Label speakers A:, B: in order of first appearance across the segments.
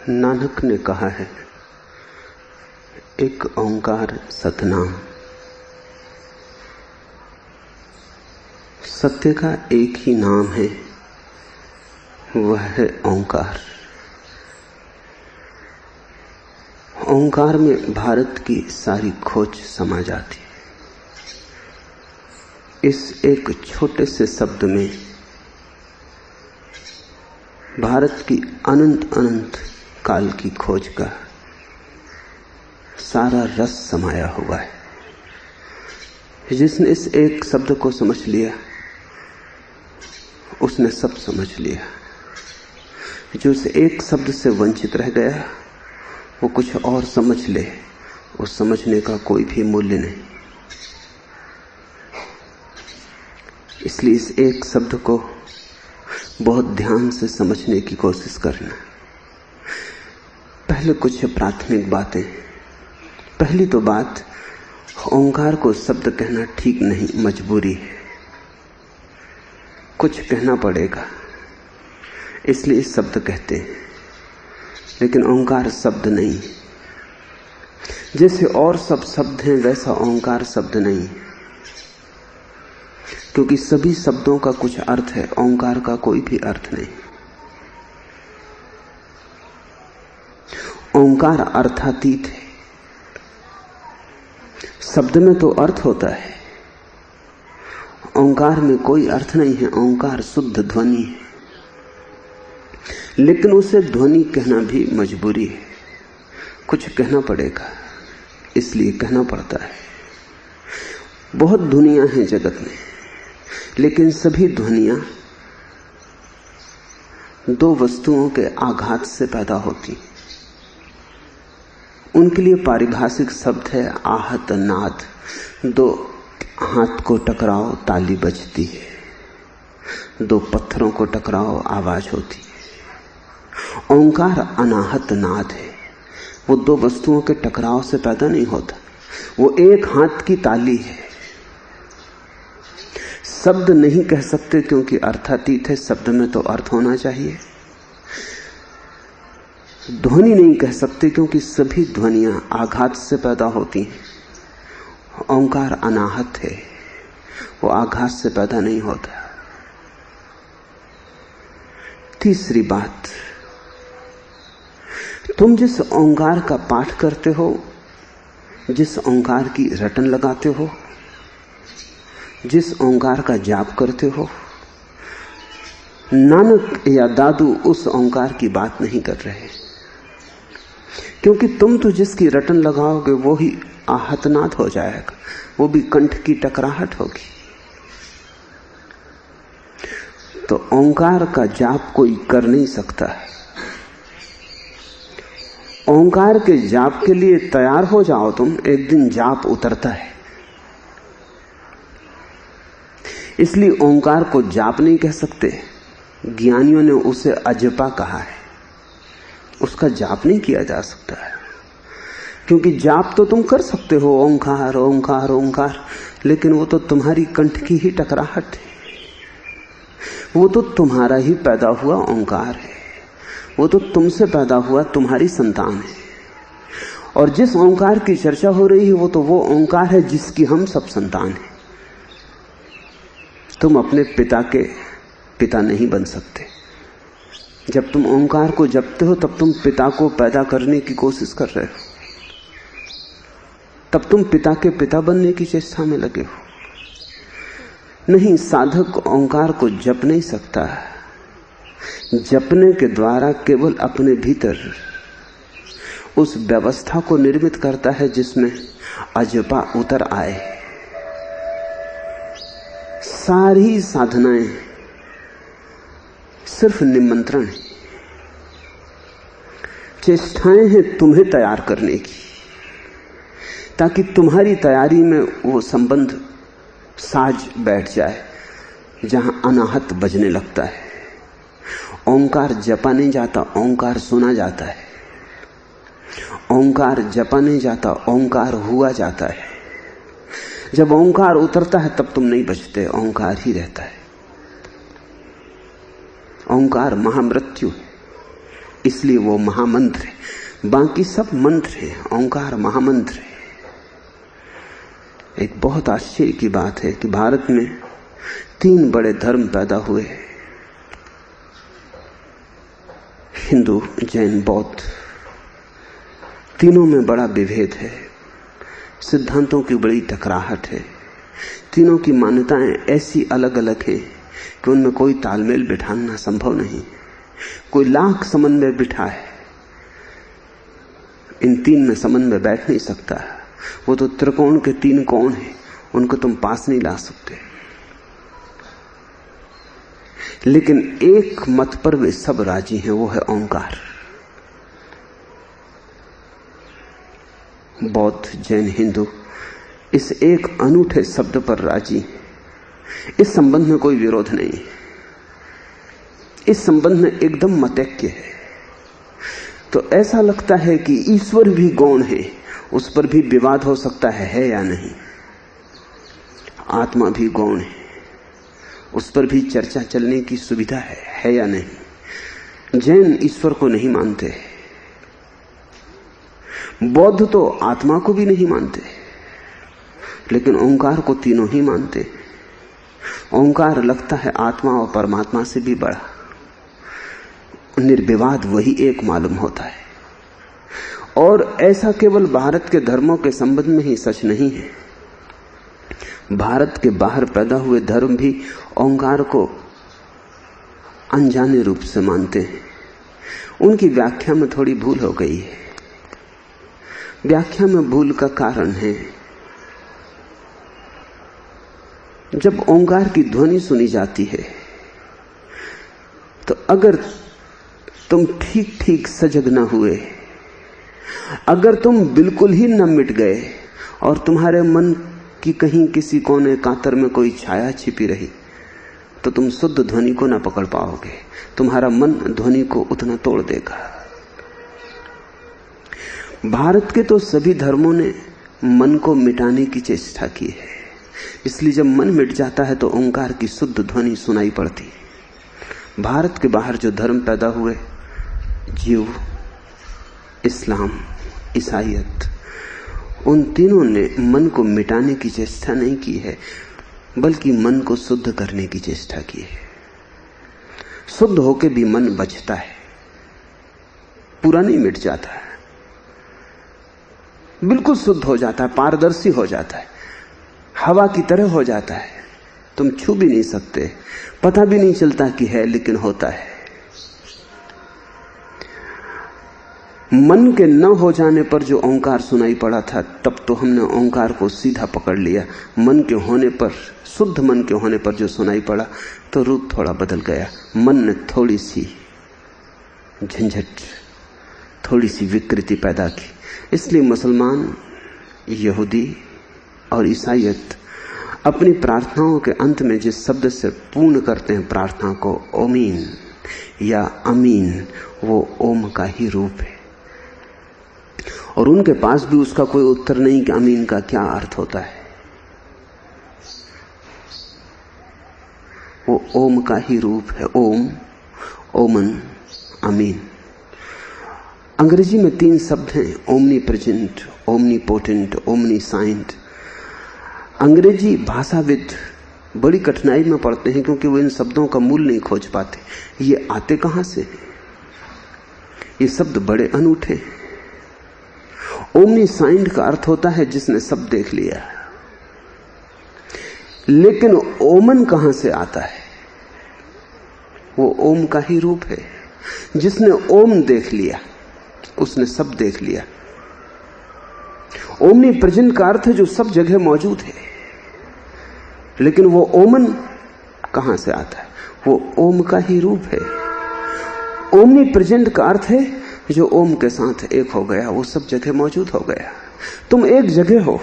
A: नानक ने कहा है, एक ओंकार सतनाम। सत्य का एक ही नाम है, वह है ओंकार। ओंकार में भारत की सारी खोज समा जाती है। इस एक छोटे से शब्द में भारत की अनंत अनंत काल की खोज का सारा रस समाया हुआ है। जिसने इस एक शब्द को समझ लिया उसने सब समझ लिया। जो इस एक शब्द से वंचित रह गया वो कुछ और समझ ले, उस समझने का कोई भी मूल्य नहीं। इसलिए इस एक शब्द को बहुत ध्यान से समझने की कोशिश करना। पहले कुछ प्राथमिक बातें। पहली तो बात, ओंकार को शब्द कहना ठीक नहीं, मजबूरी है। कुछ कहना पड़ेगा इसलिए इस शब्द कहते हैं, लेकिन ओंकार शब्द नहीं। जैसे और सब शब्द हैं वैसा ओंकार शब्द नहीं, क्योंकि सभी शब्दों का कुछ अर्थ है, ओंकार का कोई भी अर्थ नहीं। ओंकार अर्थातीत है। शब्द में तो अर्थ होता है, ओंकार में कोई अर्थ नहीं है। ओंकार शुद्ध ध्वनि है, लेकिन उसे ध्वनि कहना भी मजबूरी है। कुछ कहना पड़ेगा इसलिए कहना पड़ता है। बहुत ध्वनियां हैं जगत में, लेकिन सभी ध्वनियां दो वस्तुओं के आघात से पैदा होती। उनके लिए पारिभाषिक शब्द है आहत नाद। दो हाथ को टकराओ ताली बजती है, दो पत्थरों को टकराओ आवाज होती है। ओंकार अनाहत नाद है। वो दो वस्तुओं के टकराव से पैदा नहीं होता, वो एक हाथ की ताली है। शब्द नहीं कह सकते क्योंकि अर्थातीत है, शब्द में तो अर्थ होना चाहिए। ध्वनि नहीं कह सकते क्योंकि सभी ध्वनियां आघात से पैदा होती हैं। ओंकार अनाहत है, वो आघात से पैदा नहीं होता। तीसरी बात, तुम जिस ओंकार का पाठ करते हो, जिस ओंकार की रटन लगाते हो, जिस ओंकार का जाप करते हो, नानक या दादू उस ओंकार की बात नहीं कर रहे। क्योंकि तुम तो जिसकी रटन लगाओगे वो ही आहतनाद हो जाएगा, वो भी कंठ की टकराहट होगी। तो ओंकार का जाप कोई कर नहीं सकता है। ओंकार के जाप के लिए तैयार हो जाओ तुम, एक दिन जाप उतरता है। इसलिए ओंकार को जाप नहीं कह सकते। ज्ञानियों ने उसे अजपा कहा है। उसका जाप नहीं किया जा सकता है, क्योंकि जाप तो तुम कर सकते हो, ओंकार ओंकार ओंकार, लेकिन वो तो तुम्हारी कंठ की ही टकराहट है। वो तो तुम्हारा ही पैदा हुआ ओंकार है। वो तो तुमसे पैदा हुआ तुम्हारी संतान है। और जिस ओंकार की चर्चा हो रही है वो तो वो ओंकार है जिसकी हम सब संतान हैं। तुम अपने पिता के पिता नहीं बन सकते। जब तुम ओंकार को जपते हो तब तुम पिता को पैदा करने की कोशिश कर रहे हो, तब तुम पिता के पिता बनने की चेष्टा में लगे हो। नहीं, साधक ओंकार को जप नहीं सकता। जपने के द्वारा केवल अपने भीतर उस व्यवस्था को निर्मित करता है जिसमें अजपा उतर आए। सारी साधनाएं सिर्फ निमंत्रण है, चेष्टाएं हैं तुम्हें तैयार करने की, ताकि तुम्हारी तैयारी में वो संबंध साज बैठ जाए जहां अनाहत बजने लगता है। ओंकार जपा नहीं जाता, ओंकार सुना जाता है। ओंकार जपा नहीं जाता, ओंकार हुआ जाता है। जब ओंकार उतरता है तब तुम नहीं बचते, ओंकार ही रहता है। ओंकार महामृत्यु है। इसलिए वो महामंत्र है। बाकी सब मंत्र है, ओंकार महामंत्र है। एक बहुत आश्चर्य की बात है कि भारत में 3 बड़े धर्म पैदा हुए, हिंदू, जैन, बौद्ध। तीनों में बड़ा विभेद है, सिद्धांतों की बड़ी टकराहट है। तीनों की मान्यताएं ऐसी अलग अलग हैं कि उनमें कोई तालमेल बिठाना संभव नहीं। कोई लाख समन्वय बिठाए, इन 3 में समन्वय बैठ नहीं सकता। वो तो त्रिकोण के 3 कोण हैं, उनको तुम पास नहीं ला सकते। लेकिन एक मत पर वे सब राजी हैं, वो है ओंकार। बौद्ध, जैन, हिंदू इस एक अनूठे शब्द पर राजी हैं। इस संबंध में कोई विरोध नहीं, इस संबंध में एकदम मतैक्य है। तो ऐसा लगता है कि ईश्वर भी गौण है, उस पर भी विवाद हो सकता है या नहीं। आत्मा भी गौण है, उस पर भी चर्चा चलने की सुविधा है या नहीं। जैन ईश्वर को नहीं मानते, बौद्ध तो आत्मा को भी नहीं मानते, लेकिन ओंकार को तीनों ही मानते। ओंकार लगता है आत्मा और परमात्मा से भी बड़ा, निर्विवाद वही एक मालूम होता है। और ऐसा केवल भारत के धर्मों के संबंध में ही सच नहीं है, भारत के बाहर पैदा हुए धर्म भी ओंकार को अनजाने रूप से मानते हैं। उनकी व्याख्या में थोड़ी भूल हो गई है। व्याख्या में भूल का कारण है, जब ओंकार की ध्वनि सुनी जाती है तो अगर तुम ठीक ठीक सजग न हुए, अगर तुम बिल्कुल ही न मिट गए और तुम्हारे मन की कहीं किसी कोने कातर में कोई छाया छिपी रही, तो तुम शुद्ध ध्वनि को न पकड़ पाओगे। तुम्हारा मन ध्वनि को उतना तोड़ देगा। भारत के तो सभी धर्मों ने मन को मिटाने की चेष्टा की है, इसलिए जब मन मिट जाता है तो ओंकार की शुद्ध ध्वनि सुनाई पड़ती है। भारत के बाहर जो धर्म पैदा हुए, जीव, इस्लाम, ईसाईयत, उन तीनों ने मन को मिटाने की चेष्टा नहीं की है, बल्कि मन को शुद्ध करने की चेष्टा की है। शुद्ध होके भी मन बचता है, पूरा नहीं मिट जाता है, बिल्कुल शुद्ध हो जाता है, पारदर्शी हो जाता है, हवा की तरह हो जाता है। तुम छू भी नहीं सकते, पता भी नहीं चलता कि है, लेकिन होता है। मन के न हो जाने पर जो ओंकार सुनाई पड़ा था, तब तो हमने ओंकार को सीधा पकड़ लिया। मन के होने पर, शुद्ध मन के होने पर जो सुनाई पड़ा, तो रूप थोड़ा बदल गया। मन ने थोड़ी सी झंझट, थोड़ी सी विकृति पैदा की। इसलिए मुसलमान, यहूदी और ईसाईयत अपनी प्रार्थनाओं के अंत में जिस शब्द से पूर्ण करते हैं प्रार्थना को, ओमीन या अमीन, वो ओम का ही रूप है। और उनके पास भी उसका कोई उत्तर नहीं कि अमीन का क्या अर्थ होता है। वो ओम का ही रूप है, ओम, ओमन, अमीन। अंग्रेजी में 3 शब्द हैं, omnipresent, omnipotent, omniscient. अंग्रेजी भाषाविद बड़ी कठिनाई में पड़ते हैं, क्योंकि वो इन शब्दों का मूल नहीं खोज पाते। ये आते कहां से? ये शब्द बड़े अनूठे हैं। ओमनी साइंट का अर्थ होता है जिसने सब देख लिया, लेकिन ओमन कहां से आता है? वो ओम का ही रूप है। जिसने ओम देख लिया उसने सब देख लिया। ओमनी प्रेजेंट का अर्थ है जो सब जगह मौजूद है, लेकिन वो ओमन कहां से आता है? वो ओम का ही रूप है। ओमनी प्रेजेंट का अर्थ है जो ओम के साथ एक हो गया, वो सब जगह मौजूद हो गया। तुम एक जगह हो।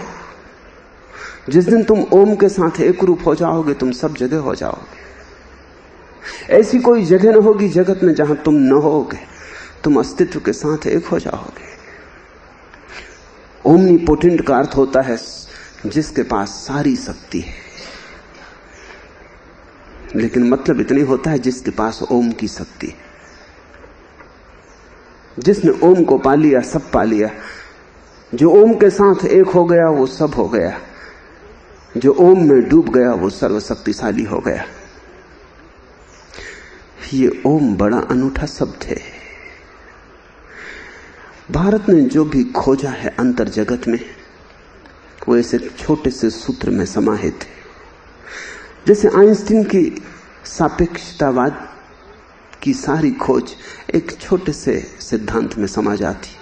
A: जिस दिन तुम ओम के साथ एक रूप हो जाओगे, तुम सब जगह हो जाओगे। ऐसी कोई जगह न होगी जगत में जहां तुम न होगे, तुम अस्तित्व के साथ एक हो जाओगे। ओमनी पोटेंट का अर्थ होता है जिसके पास सारी शक्ति है, लेकिन मतलब इतनी होता है जिसके पास ओम की शक्ति है। जिसने ओम को पा लिया सब पा लिया। जो ओम के साथ एक हो गया वो सब हो गया। जो ओम में डूब गया वो सर्वशक्तिशाली हो गया। ये ओम बड़ा अनूठा शब्द है। भारत ने जो भी खोजा है अंतर जगत में, वो ऐसे छोटे से सूत्र में समाहित है। जैसे आइंस्टीन की सापेक्षतावाद की सारी खोज एक छोटे से सिद्धांत में समा जाती है,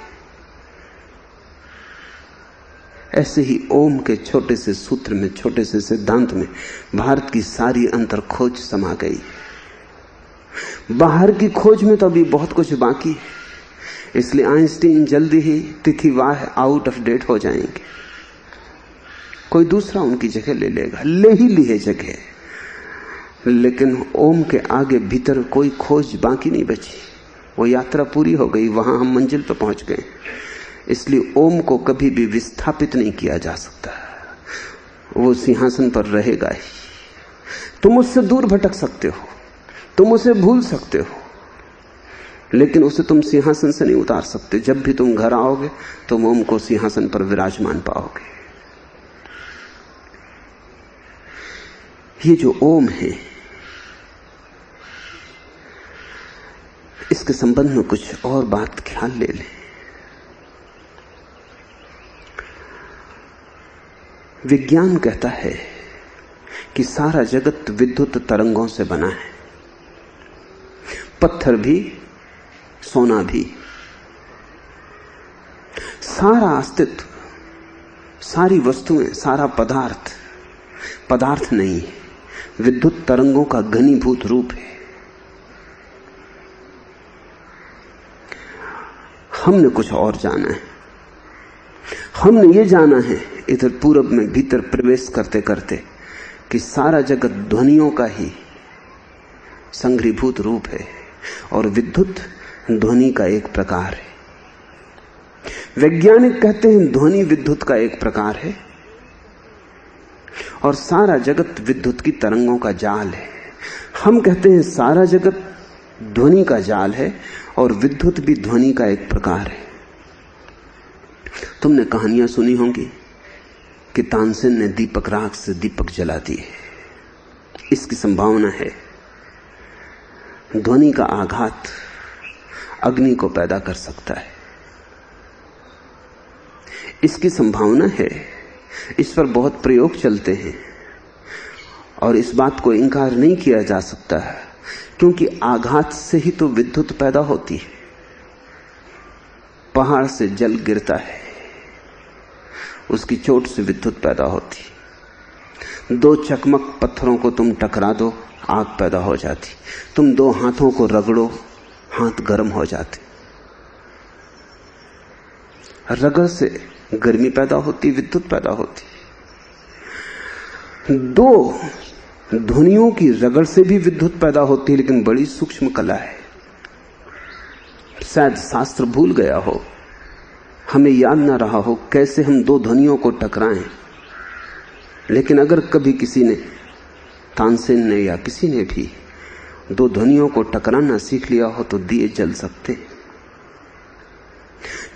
A: ऐसे ही ओम के छोटे से सूत्र में, छोटे से सिद्धांत में भारत की सारी अंतर खोज समा गई। बाहर की खोज में तो अभी बहुत कुछ बाकी है, इसलिए आइंस्टीन जल्दी ही तिथिवाह आउट ऑफ डेट हो जाएंगे। कोई दूसरा उनकी जगह ले लेगा, ले ही ली है जगह। लेकिन ओम के आगे भीतर कोई खोज बाकी नहीं बची। वो यात्रा पूरी हो गई, वहां हम मंजिल पर पहुंच गए। इसलिए ओम को कभी भी विस्थापित नहीं किया जा सकता, वो सिंहासन पर रहेगा ही। तुम उससे दूर भटक सकते हो, तुम उसे भूल सकते हो, लेकिन उसे तुम सिंहासन से नहीं उतार सकते। जब भी तुम घर आओगे तुम ओम को सिंहासन पर विराजमान पाओगे। ये जो ओम है, इसके संबंध में कुछ और बात ख्याल ले लें। विज्ञान कहता है कि सारा जगत विद्युत तरंगों से बना है। पत्थर भी, सोना भी, सारा अस्तित्व, सारी वस्तुएं, सारा पदार्थ पदार्थ नहीं है, विद्युत तरंगों का घनीभूत रूप है। हमने कुछ और जाना है। हमने ये जाना है इधर पूरब में भीतर प्रवेश करते करते कि सारा जगत ध्वनियों का ही संघीभूत रूप है और विद्युत ध्वनि का एक प्रकार है। वैज्ञानिक कहते हैं ध्वनि विद्युत का एक प्रकार है और सारा जगत विद्युत की तरंगों का जाल है। हम कहते हैं सारा जगत ध्वनि का जाल है और विद्युत भी ध्वनि का एक प्रकार है। तुमने कहानियां सुनी होंगी कि तानसेन ने दीपक राख से दीपक जला दिए। इसकी संभावना है ध्वनि का आघात अग्नि को पैदा कर सकता है। इसकी संभावना है, इस पर बहुत प्रयोग चलते हैं और इस बात को इनकार नहीं किया जा सकता है, क्योंकि आघात से ही तो विद्युत पैदा होती है। पहाड़ से जल गिरता है, उसकी चोट से विद्युत पैदा होती है। दो चकमक पत्थरों को तुम टकरा दो, आग पैदा हो जाती। तुम दो हाथों को रगड़ो, हाथ गर्म हो जाते। रगड़ से गर्मी पैदा होती, विद्युत पैदा होती। दो ध्वनियों की रगड़ से भी विद्युत पैदा होती है, लेकिन बड़ी सूक्ष्म कला है। शायद शास्त्र भूल गया हो, हमें याद ना रहा हो कैसे हम दो ध्वनियों को टकराएं। लेकिन अगर कभी किसी ने, तानसेन ने या किसी ने भी दो ध्वनियों को टकराना सीख लिया हो तो दिए जल सकते।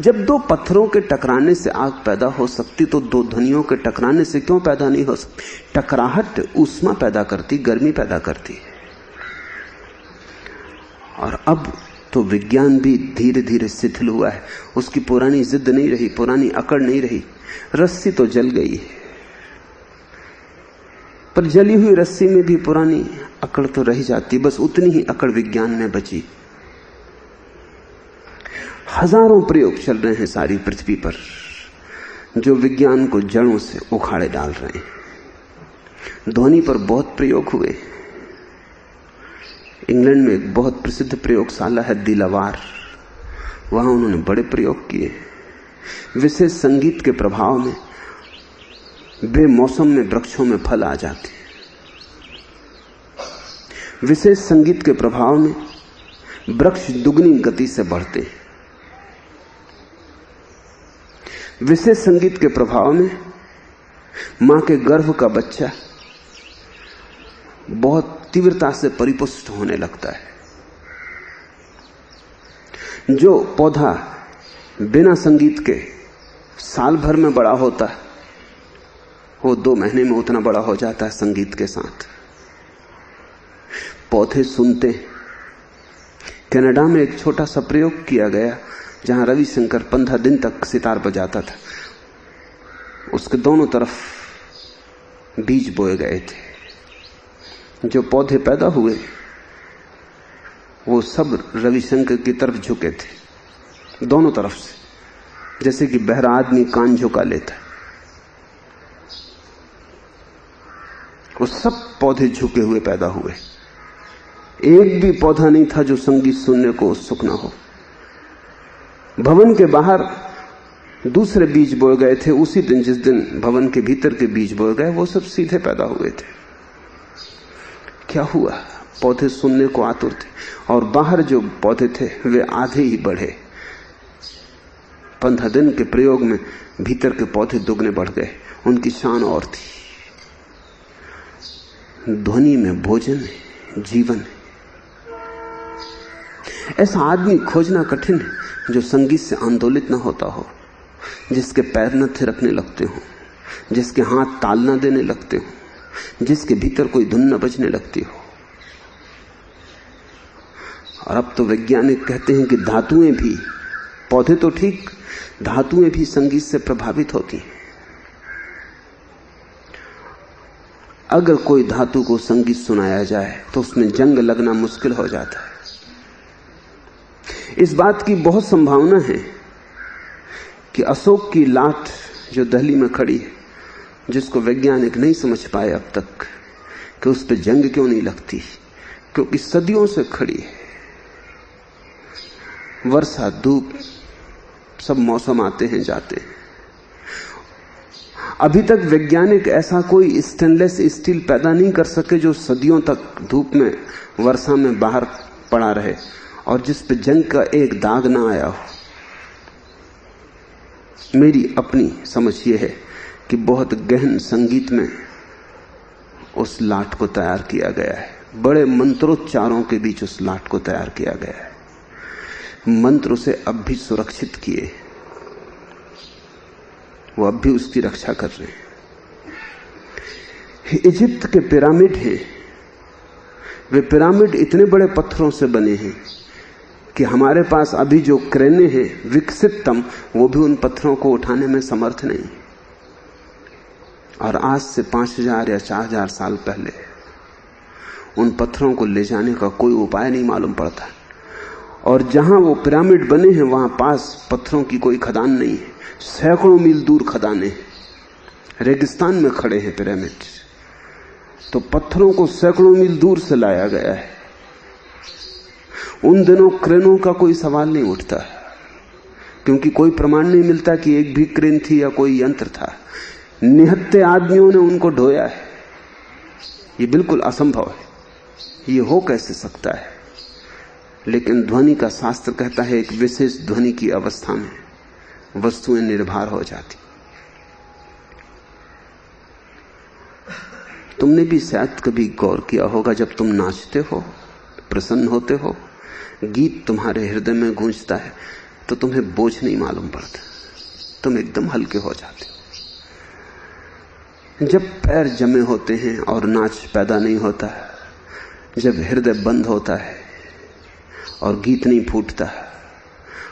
A: जब दो पत्थरों के टकराने से आग पैदा हो सकती तो दो ध्वनियों के टकराने से क्यों पैदा नहीं हो सकती? टकराहट ऊष्मा पैदा करती, गर्मी पैदा करती है। और अब तो विज्ञान भी धीरे धीरे शिथिल हुआ है, उसकी पुरानी जिद नहीं रही, पुरानी अकड़ नहीं रही। रस्सी तो जल गई है, पर जली हुई रस्सी में भी पुरानी अकड़ तो रह जाती, बस उतनी ही अकड़ विज्ञान में बची। हजारों प्रयोग चल रहे हैं सारी पृथ्वी पर जो विज्ञान को जड़ों से उखाड़े डाल रहे हैं। ध्वनि पर बहुत प्रयोग हुए। इंग्लैंड में एक बहुत प्रसिद्ध प्रयोगशाला है दिलावार, वहां उन्होंने बड़े प्रयोग किए। विशेष संगीत के प्रभाव में बेमौसम में वृक्षों में फल आ जाते, विशेष संगीत के प्रभाव में वृक्ष दुगनी गति से बढ़ते, विशेष संगीत के प्रभाव में मां के गर्भ का बच्चा बहुत तीव्रता से परिपुष्ट होने लगता है। जो पौधा बिना संगीत के साल भर में बड़ा होता है, वो 2 महीने में उतना बड़ा हो जाता है संगीत के साथ। पौधे सुनते हैं। कनाडा में एक छोटा सा प्रयोग किया गया जहां रविशंकर 15 दिन तक सितार बजाता था। उसके दोनों तरफ बीज बोए गए थे। जो पौधे पैदा हुए वो सब रविशंकर की तरफ झुके थे, दोनों तरफ से, जैसे कि बहरा आदमी कान झुका लेता है। वो सब पौधे झुके हुए पैदा हुए। एक भी पौधा नहीं था जो संगीत सुनने को उत्सुक ना हो। भवन के बाहर दूसरे बीज बोए गए थे। उसी दिन जिस दिन भवन के भीतर के बीज बोए गए वो सब सीधे पैदा हुए थे। क्या हुआ? पौधे सुनने को आतुर थे, और बाहर जो पौधे थे वे आधे ही बढ़े। 15 दिन के प्रयोग में भीतर के पौधे दुगने बढ़ गए। उनकी शान और थी। ध्वनि में भोजन है, जीवन है। ऐसा आदमी खोजना कठिन है जो संगीत से आंदोलित ना होता हो, जिसके पैर न थिरकने लगते हो, जिसके हाथ ताल न देने लगते हो, जिसके भीतर कोई धुन न बजने लगती हो। और अब तो वैज्ञानिक कहते हैं कि धातुएं भी, पौधे तो ठीक, धातुएं भी संगीत से प्रभावित होती हैं। अगर कोई धातु को संगीत सुनाया जाए तो उसमें जंग लगना मुश्किल हो जाता है। इस बात की बहुत संभावना है कि अशोक की लाठ जो दिल्ली में खड़ी है, जिसको वैज्ञानिक नहीं समझ पाए अब तक कि उस पर जंग क्यों नहीं लगती, क्योंकि सदियों से खड़ी है। वर्षा, धूप, सब मौसम आते हैं जाते हैं। अभी तक वैज्ञानिक ऐसा कोई स्टेनलेस स्टील पैदा नहीं कर सके जो सदियों तक धूप में, वर्षा में बाहर पड़ा रहे और जिस पे जंग का एक दाग ना आया हो। मेरी अपनी समझ यह है कि बहुत गहन संगीत में उस लाट को तैयार किया गया है। बड़े मंत्रोच्चारों के बीच उस लाट को तैयार किया गया है। मंत्र उसे अब भी सुरक्षित किए, वो अब भी उसकी रक्षा कर रहे हैं। इजिप्त के पिरामिड हैं, वे पिरामिड इतने बड़े पत्थरों से बने हैं कि हमारे पास अभी जो क्रेनें हैं विकसिततम, वो भी उन पत्थरों को उठाने में समर्थ नहीं। और आज से 5000 या 4000 साल पहले उन पत्थरों को ले जाने का कोई उपाय नहीं मालूम पड़ता। और जहां वो पिरामिड बने हैं वहां पास पत्थरों की कोई खदान नहीं है। सैकड़ों मील दूर खदानें हैं, रेगिस्तान में खड़े हैं पिरामिड। तो पत्थरों को सैकड़ों मील दूर से लाया गया है। उन दिनों क्रेनों का कोई सवाल नहीं उठता, क्योंकि कोई प्रमाण नहीं मिलता कि एक भी क्रेन थी या कोई यंत्र था। निहत्थे आदमियों ने उनको ढोया है। ये बिल्कुल असंभव है। ये हो कैसे सकता है? लेकिन ध्वनि का शास्त्र कहता है एक विशेष ध्वनि की अवस्था में वस्तुएं निर्भर हो जाती। तुमने भी शायद कभी गौर किया होगा, जब तुम नाचते हो, प्रसन्न होते हो, गीत तुम्हारे हृदय में गूंजता है, तो तुम्हें बोझ नहीं मालूम पड़ता, तुम एकदम हल्के हो जाते हो। जब पैर जमे होते हैं और नाच पैदा नहीं होता, जब हृदय बंद होता है और गीत नहीं फूटता,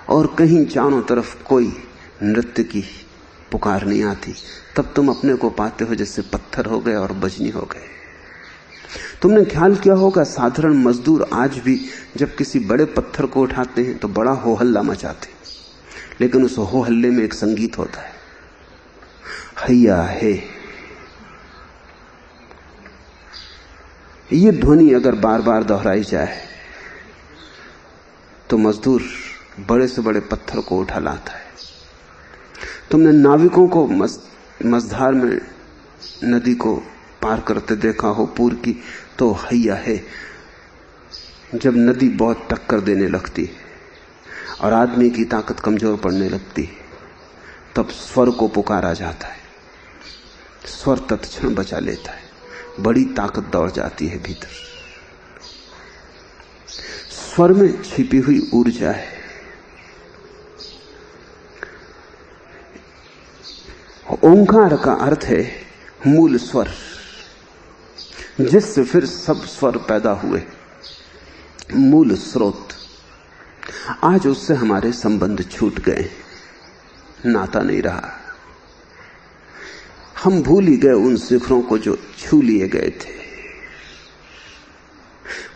A: और कहीं चारों तरफ कोई नृत्य की पुकार नहीं आती, तब तुम अपने को पाते हो जैसे पत्थर हो गए और बजनी हो गए। तुमने ख्याल किया होगा, साधारण मजदूर आज भी जब किसी बड़े पत्थर को उठाते हैं तो बड़ा हो हल्ला मचाते, लेकिन उस हो हल्ले में एक संगीत होता है, हैया है। ये ध्वनि अगर बार बार दोहराई जाए तो मजदूर बड़े से बड़े पत्थर को उठा लाता है। तुमने नाविकों को मझधार में नदी को पार करते देखा हो पूर की, तो हैया है। जब नदी बहुत टक्कर देने लगती है और आदमी की ताकत कमजोर पड़ने लगती है, तब स्वर को पुकारा जाता है। स्वर तत्क्षण बचा लेता है, बड़ी ताकत दौड़ जाती है भीतर। स्वर में छिपी हुई ऊर्जा है। ओंकार का अर्थ है मूल स्वर, जिससे फिर सब स्वर पैदा हुए, मूल स्रोत। आज उससे हमारे संबंध छूट गए, नाता नहीं रहा। हम भूल ही गए उन शिखरों को जो छू लिए गए थे।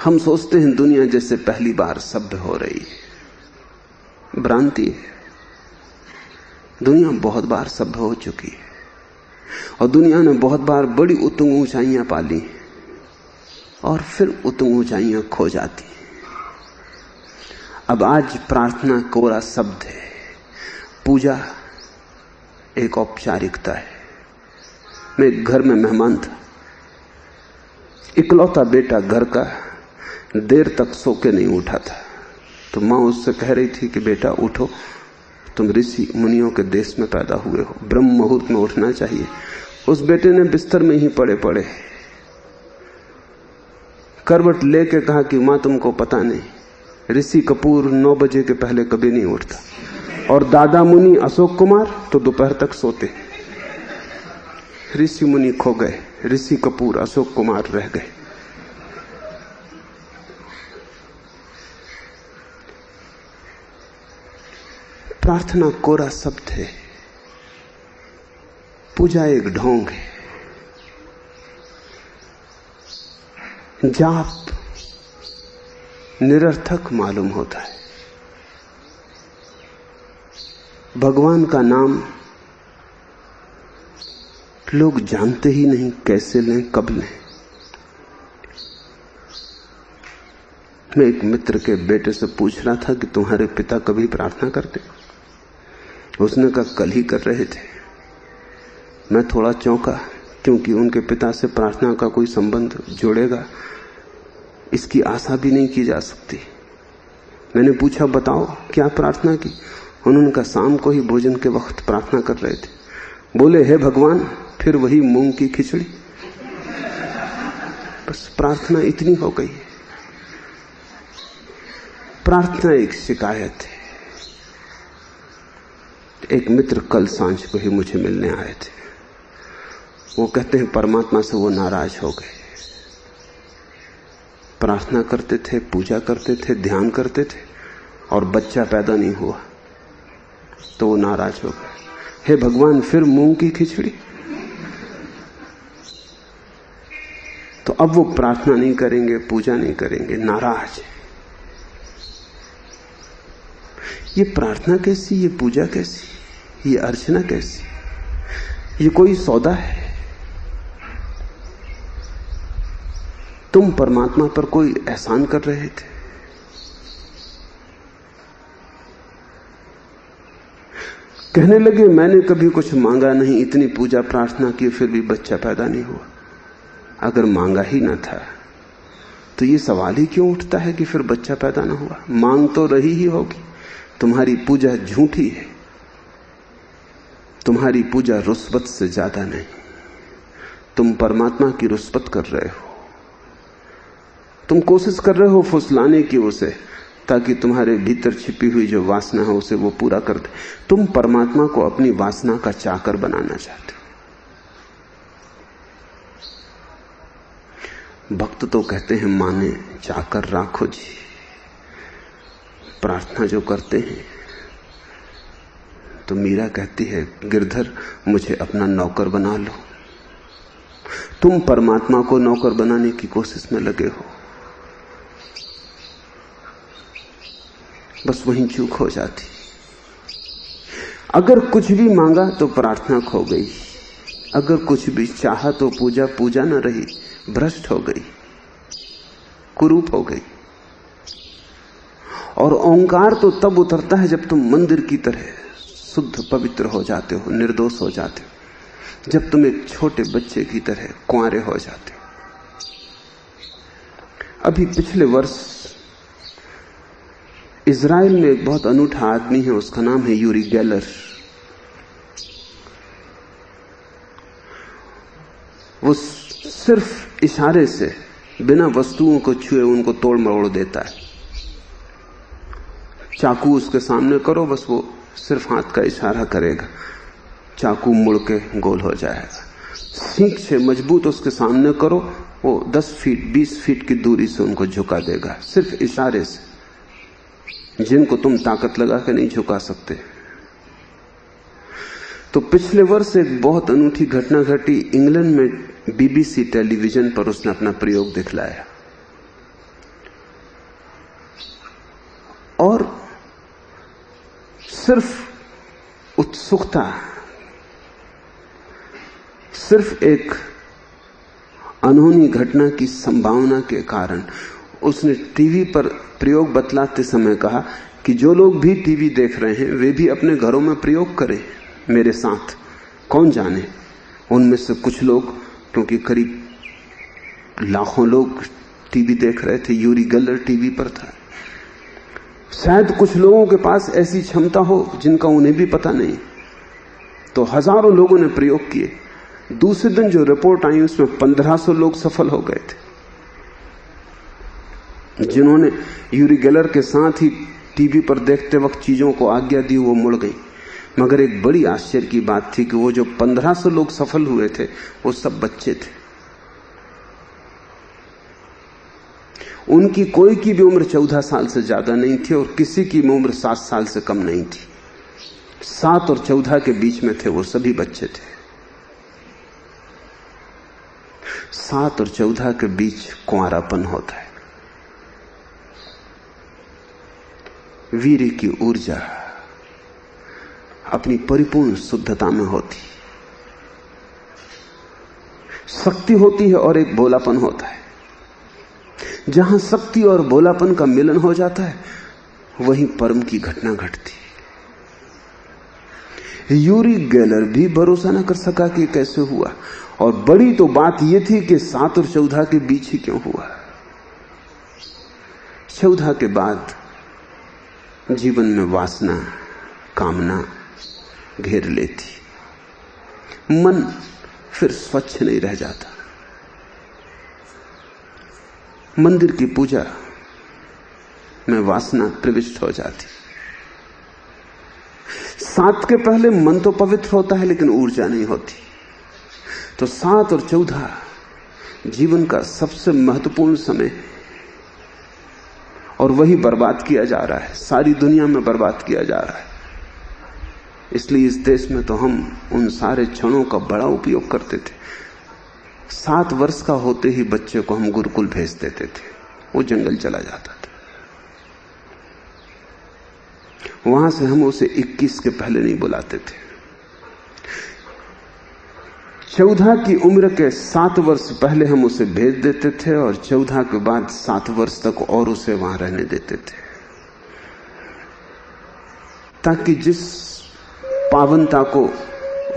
A: हम सोचते हैं दुनिया जैसे पहली बार सभ्य हो रही है। भ्रांति है। दुनिया बहुत बार सभ्य हो चुकी है और दुनिया ने बहुत बार बड़ी उत्तुंग ऊंचाइयां पाली और फिर उत्तुंग ऊंचाइयां खो जाती। अब आज प्रार्थना कोरा शब्द है, पूजा एक औपचारिकता है। मैं एक घर में मेहमान था, इकलौता बेटा घर का, देर तक सो के नहीं उठा था। तो माँ उससे कह रही थी कि बेटा उठो, तुम ऋषि मुनियों के देश में पैदा हुए हो, ब्रह्म मुहूर्त में उठना चाहिए। उस बेटे ने बिस्तर में ही पड़े पड़े करवट लेके कहा कि माँ तुमको पता नहीं, ऋषि कपूर 9 बजे के पहले कभी नहीं उठता और दादा मुनि अशोक कुमार तो दोपहर तक सोते। ऋषि मुनि खो गए, ऋषि कपूर अशोक कुमार रह गए। प्रार्थना कोरा शब्द है, पूजा एक ढोंग है, जाप निरर्थक मालूम होता है। भगवान का नाम लोग जानते ही नहीं, कैसे लें, कब लें। मैं एक मित्र के बेटे से पूछ रहा था कि तुम्हारे पिता कभी प्रार्थना करते? उसने कहा कल ही कर रहे थे। मैं थोड़ा चौंका, क्योंकि उनके पिता से प्रार्थना का कोई संबंध जुड़ेगा इसकी आशा भी नहीं की जा सकती। मैंने पूछा बताओ क्या प्रार्थना की? उन्होंने कहा शाम को ही भोजन के वक्त प्रार्थना कर रहे थे। बोले हे भगवान, फिर वही मूंग की खिचड़ी। बस प्रार्थना इतनी हो गई। प्रार्थना एक शिकायत है। एक मित्र कल सांझ को ही मुझे मिलने आए थे। वो कहते हैं परमात्मा से वो नाराज हो गए। प्रार्थना करते थे, पूजा करते थे, ध्यान करते थे और बच्चा पैदा नहीं हुआ तो वो नाराज हो गए। हे भगवान, फिर मूंग की खिचड़ी। तो अब वो प्रार्थना नहीं करेंगे, पूजा नहीं करेंगे, नाराज। ये प्रार्थना कैसी, ये पूजा कैसी, ये अर्चना कैसी? ये कोई सौदा है? तुम परमात्मा पर कोई एहसान कर रहे थे। कहने लगे मैंने कभी कुछ मांगा नहीं, इतनी पूजा प्रार्थना की, फिर भी बच्चा पैदा नहीं हुआ। अगर मांगा ही ना था तो ये सवाल ही क्यों उठता है कि फिर बच्चा पैदा ना हुआ? मांग तो रही ही होगी। तुम्हारी पूजा झूठी है, तुम्हारी पूजा रुस्वत से ज्यादा नहीं। तुम परमात्मा की रुस्वत कर रहे हो। तुम कोशिश कर रहे हो फुसलाने की उसे, ताकि तुम्हारे भीतर छिपी हुई जो वासना है उसे वो पूरा कर दे। तुम परमात्मा को अपनी वासना का चाकर बनाना चाहते हो। भक्त तो कहते हैं माने चाकर राखो जी। प्रार्थना जो करते हैं तो मीरा कहती है गिरधर मुझे अपना नौकर बना लो। तुम परमात्मा को नौकर बनाने की कोशिश में लगे हो। बस वहीं चूक हो जाती। अगर कुछ भी मांगा तो प्रार्थना खो गई, अगर कुछ भी चाहा तो पूजा पूजा न रही, भ्रष्ट हो गई, कुरूप हो गई। और ओंकार तो तब उतरता है जब तुम मंदिर की तरह शुद्ध पवित्र हो जाते हो, निर्दोष हो जाते हो, जब तुम एक छोटे बच्चे की तरह कुंवारे हो जाते हो। अभी पिछले वर्ष इजराइल में एक बहुत अनूठा आदमी है, उसका नाम है यूरी गेलर। वो सिर्फ इशारे से, बिना वस्तुओं को छुए उनको तोड़ मरोड़ देता है। चाकू उसके सामने करो, बस वो सिर्फ हाथ का इशारा करेगा, चाकू मुड़ के गोल हो जाएगा। सींग से मजबूत उसके सामने करो, वो 10 फीट 20 फीट की दूरी से उनको झुका देगा, सिर्फ इशारे से, जिनको तुम ताकत लगा के नहीं झुका सकते। तो पिछले वर्ष एक बहुत अनूठी घटना घटी। इंग्लैंड में बीबीसी टेलीविजन पर उसने अपना प्रयोग दिखलाया और सिर्फ उत्सुकता, सिर्फ एक अनहोनी घटना की संभावना के कारण उसने टीवी पर प्रयोग बतलाते समय कहा कि जो लोग भी टीवी देख रहे हैं वे भी अपने घरों में प्रयोग करें मेरे साथ। कौन जाने उनमें से कुछ लोग, क्योंकि करीब लाखों लोग टीवी देख रहे थे, यूरी गेलर टीवी पर था, शायद कुछ लोगों के पास ऐसी क्षमता हो जिनका उन्हें भी पता नहीं। तो हजारों लोगों ने प्रयोग किए। दूसरे दिन जो रिपोर्ट आई उसमें 1500 लोग सफल हो गए थे। जिन्होंने यूरी गेलर के साथ ही टीवी पर देखते वक्त चीजों को आज्ञा दी वो मुड़ गई। मगर एक बड़ी आश्चर्य की बात थी कि वो जो 1500 लोग सफल हुए थे वो सब बच्चे थे। उनकी कोई की भी उम्र 14 साल से ज्यादा नहीं थी और किसी की उम्र 7 साल से कम नहीं थी। 7 और 14 के बीच में थे, वो सभी बच्चे थे। 7 और 14 के बीच कुंवारापन होता है। वीर्य की ऊर्जा अपनी परिपूर्ण शुद्धता में होती, शक्ति होती है और एक भोलापन होता है। जहां शक्ति और भोलापन का मिलन हो जाता है वहीं परम की घटना घटती। यूरी गेलर भी भरोसा न कर सका कि कैसे हुआ, और बड़ी तो बात यह थी कि 7 और 14 के बीच ही क्यों हुआ। 14 के बाद जीवन में वासना, कामना घेर लेती, मन फिर स्वच्छ नहीं रह जाता। मंदिर की पूजा में वासना प्रविष्ट हो जाती। 7 के पहले मन तो पवित्र होता है लेकिन ऊर्जा नहीं होती। तो 7 और 14 जीवन का सबसे महत्वपूर्ण समय, और वही बर्बाद किया जा रहा है, सारी दुनिया में बर्बाद किया जा रहा है। इसलिए इस देश में तो हम उन सारे क्षणों का बड़ा उपयोग करते थे। 7 वर्ष का होते ही बच्चे को हम गुरुकुल भेज देते थे, वो जंगल चला जाता था। वहां से हम उसे 21 के पहले नहीं बुलाते थे। 14 की उम्र के 7 वर्ष पहले हम उसे भेज देते थे और 14 के बाद 7 वर्ष तक और उसे वहां रहने देते थे, ताकि जिस पावनता को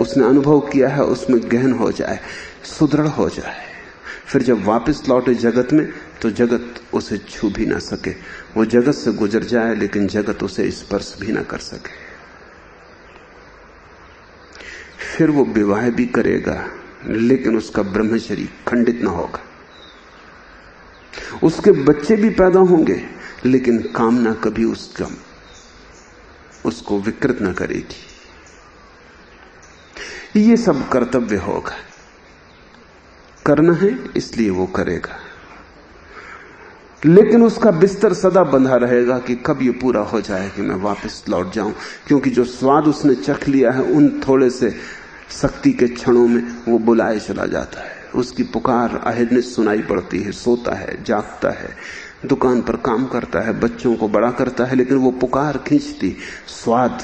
A: उसने अनुभव किया है उसमें गहन हो जाए, सुदृढ़ हो जाए। फिर जब वापस लौटे जगत में तो जगत उसे छू भी ना सके, वो जगत से गुजर जाए लेकिन जगत उसे स्पर्श भी ना कर सके। फिर वो विवाह भी करेगा लेकिन उसका ब्रह्मचर्य खंडित ना होगा। उसके बच्चे भी पैदा होंगे लेकिन कामना कभी उसको विकृत ना करेगी। ये सब कर्तव्य होगा, करना है इसलिए वो करेगा, लेकिन उसका बिस्तर सदा बंधा रहेगा कि कब ये पूरा हो जाए कि मैं वापस लौट जाऊं। क्योंकि जो स्वाद उसने चख लिया है उन थोड़े से शक्ति के क्षणों में वो बुलाए चला जाता है। उसकी पुकार अहिर्निश सुनाई पड़ती है। सोता है, जागता है, दुकान पर काम करता है, बच्चों को बड़ा करता है, लेकिन वो पुकार खींचती। स्वाद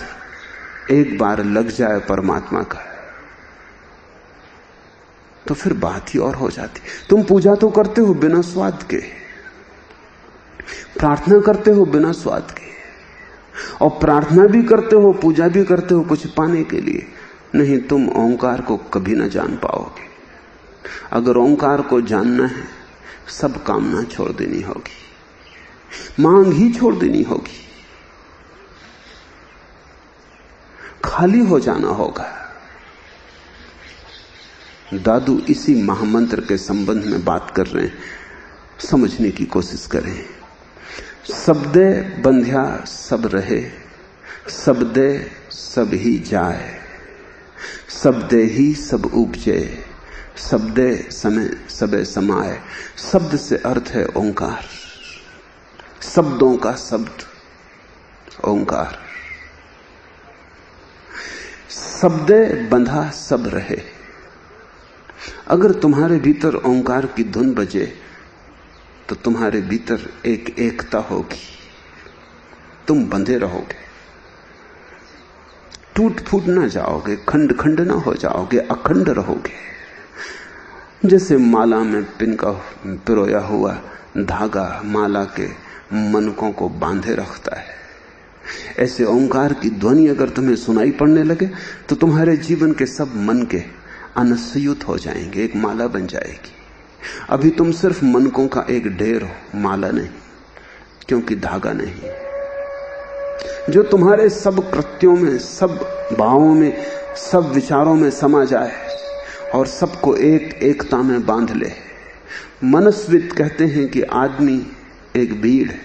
A: एक बार लग जाए परमात्मा का तो फिर बात ही और हो जाती। तुम पूजा तो करते हो बिना स्वाद के, प्रार्थना करते हो बिना स्वाद के, और प्रार्थना भी करते हो, पूजा भी करते हो कुछ पाने के लिए। नहीं, तुम ओंकार को कभी ना जान पाओगे। अगर ओंकार को जानना है सब कामना छोड़ देनी होगी, मांग ही छोड़ देनी होगी, खाली हो जाना होगा। दादू इसी महामंत्र के संबंध में बात कर रहे हैं, समझने की कोशिश करें। सबदे बंध्या सब रहे, सबदे सब ही जाए, शब्दे ही सब उपजे, शब्दे समय सबे समाए। शब्द से अर्थ है ओंकार, शब्दों का शब्द ओंकार। शब्दे बंधा सब रहे। अगर तुम्हारे भीतर ओंकार की धुन बजे तो तुम्हारे भीतर एक एकता होगी, तुम बंधे रहोगे, टूट फूट ना जाओगे, खंड खंड ना हो जाओगे, अखंड रहोगे। जैसे माला में पिनका पिरोया हुआ धागा माला के मनकों को बांधे रखता है, ऐसे ओंकार की ध्वनि अगर तुम्हें सुनाई पड़ने लगे तो तुम्हारे जीवन के सब मन के अनसयुत हो जाएंगे, एक माला बन जाएगी। अभी तुम सिर्फ मनकों का एक ढेर हो, माला नहीं, क्योंकि धागा नहीं। जो तुम्हारे सब कृत्यों में, सब भावों में, सब विचारों में समा जाए और सबको एक एकता में बांध ले। मनस्विद कहते हैं कि आदमी एक भीड़ है,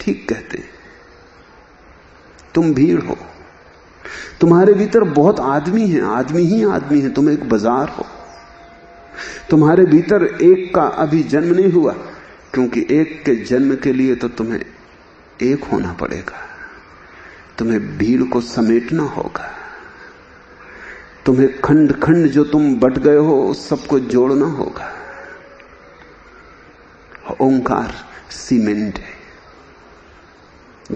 A: ठीक कहते हैं। तुम भीड़ हो, तुम्हारे भीतर बहुत आदमी हैं, आदमी ही आदमी है, तुम एक बाजार हो। तुम्हारे भीतर एक का अभी जन्म नहीं हुआ, क्योंकि एक के जन्म के लिए तो तुम्हें एक होना पड़ेगा, तुम्हें भीड़ को समेटना होगा, तुम्हें खंड खंड जो तुम बट गए हो उस सबको जोड़ना होगा। ओंकार सीमेंट है,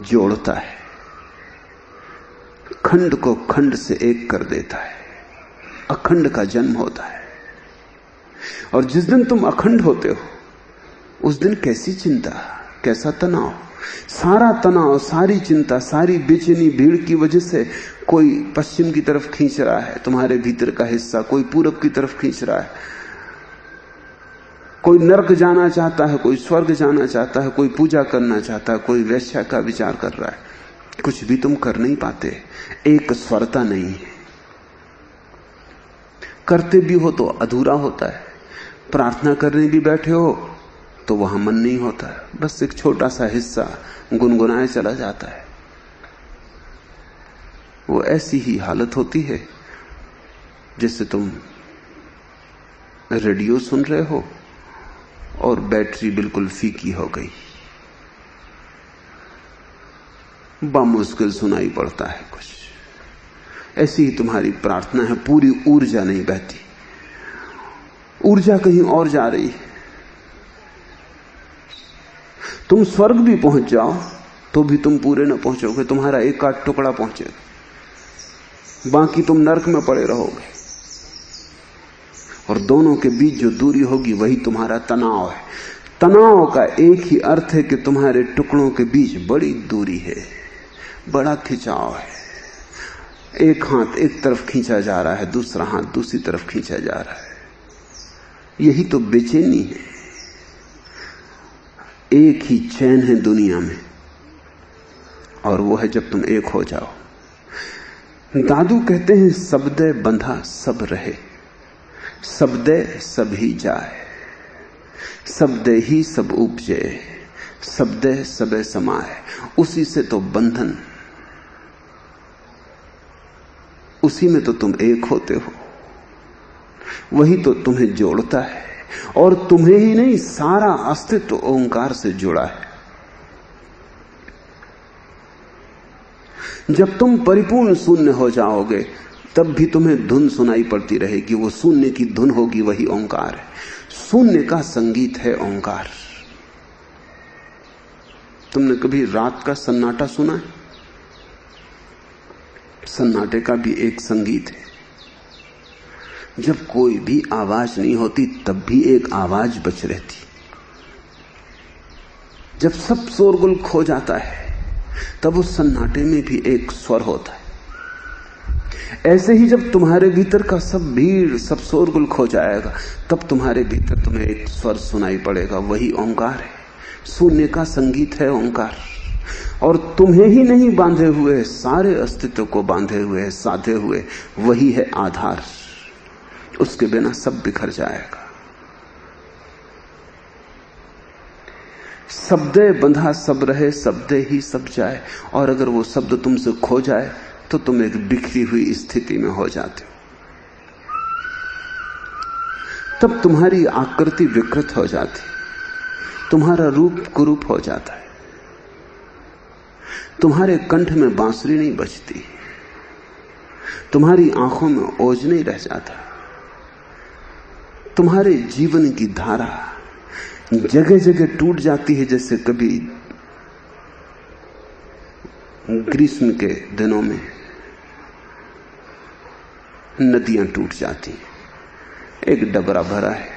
A: जोड़ता है, खंड को खंड से एक कर देता है, अखंड का जन्म होता है। और जिस दिन तुम अखंड होते हो उस दिन कैसी चिंता, कैसा तनाव, सारा तनाव, सारी चिंता, सारी बेचैनी भीड़ की वजह से कोई पश्चिम की तरफ खींच रहा है तुम्हारे भीतर का हिस्सा, कोई पूरब की तरफ खींच रहा है, कोई नरक जाना चाहता है, कोई स्वर्ग जाना चाहता है, कोई पूजा करना चाहता है, कोई वैश्या का विचार कर रहा है। कुछ भी तुम कर नहीं पाते, एक स्वरता नहीं है। करते भी हो तो अधूरा होता है, प्रार्थना करने भी बैठे हो तो वहां मन नहीं होता है, बस एक छोटा सा हिस्सा गुनगुनाए चला जाता है। वो ऐसी ही हालत होती है जैसे तुम रेडियो सुन रहे हो और बैटरी बिल्कुल फीकी हो गई, बामुश्किल सुनाई पड़ता है कुछ। ऐसी ही तुम्हारी प्रार्थना है, पूरी ऊर्जा नहीं बहती, ऊर्जा कहीं और जा रही है। तुम स्वर्ग भी पहुंच जाओ तो भी तुम पूरे न पहुंचोगे, तुम्हारा एक आध टुकड़ा पहुंचेगा, बाकी तुम नरक में पड़े रहोगे। और दोनों के बीच जो दूरी होगी वही तुम्हारा तनाव है। तनाव का एक ही अर्थ है कि तुम्हारे टुकड़ों के बीच बड़ी दूरी है, बड़ा खिंचाव है। एक हाथ एक तरफ खींचा जा रहा है, दूसरा हाथ दूसरी तरफ खींचा जा रहा है। यही तो बेचैनी है। एक ही चैन है दुनिया में और वो है जब तुम एक हो जाओ। दादू कहते हैं शब्दे बंधा सब रहे, शब्दे सब ही जाए, शब्दे ही सब उपजे, शब्दे सबे समाए। उसी से तो बंधन, उसी में तो तुम एक होते हो, वही तो तुम्हें जोड़ता है। और तुम्हें ही नहीं, सारा अस्तित्व ओंकार से जुड़ा है। जब तुम परिपूर्ण शून्य हो जाओगे तब भी तुम्हें धुन सुनाई पड़ती रहेगी, वो शून्य की धुन होगी, वही ओंकार है। शून्य का संगीत है ओंकार। तुमने कभी रात का सन्नाटा सुना है? सन्नाटे का भी एक संगीत है। जब कोई भी आवाज नहीं होती तब भी एक आवाज बच रहती। जब सब शोरगुल खो जाता है तब उस सन्नाटे में भी एक स्वर होता है। ऐसे ही जब तुम्हारे भीतर का सब भीड़, सब शोरगुल खो जाएगा तब तुम्हारे भीतर तुम्हें एक स्वर सुनाई पड़ेगा, वही ओंकार है। शून्य का संगीत है ओंकार। और तुम्हें ही नहीं बांधे हुए, सारे अस्तित्व को बांधे हुए, साधे हुए, वही है आधार। उसके बिना सब बिखर जाएगा। शब्दे बंधा सब रहे, शब्दे ही सब जाए। और अगर वो शब्द तुमसे खो जाए तो तुम एक बिखरी हुई स्थिति में हो जाते हो। तब तुम्हारी आकृति विकृत हो जाती, तुम्हारा रूप कुरूप हो जाता है, तुम्हारे कंठ में बांसुरी नहीं बजती, तुम्हारी आंखों में ओझ नहीं रह जाता, तुम्हारे जीवन की धारा जगह जगह टूट जाती है, जैसे कभी ग्रीष्म के दिनों में नदियां टूट जाती। एक डबरा भरा है,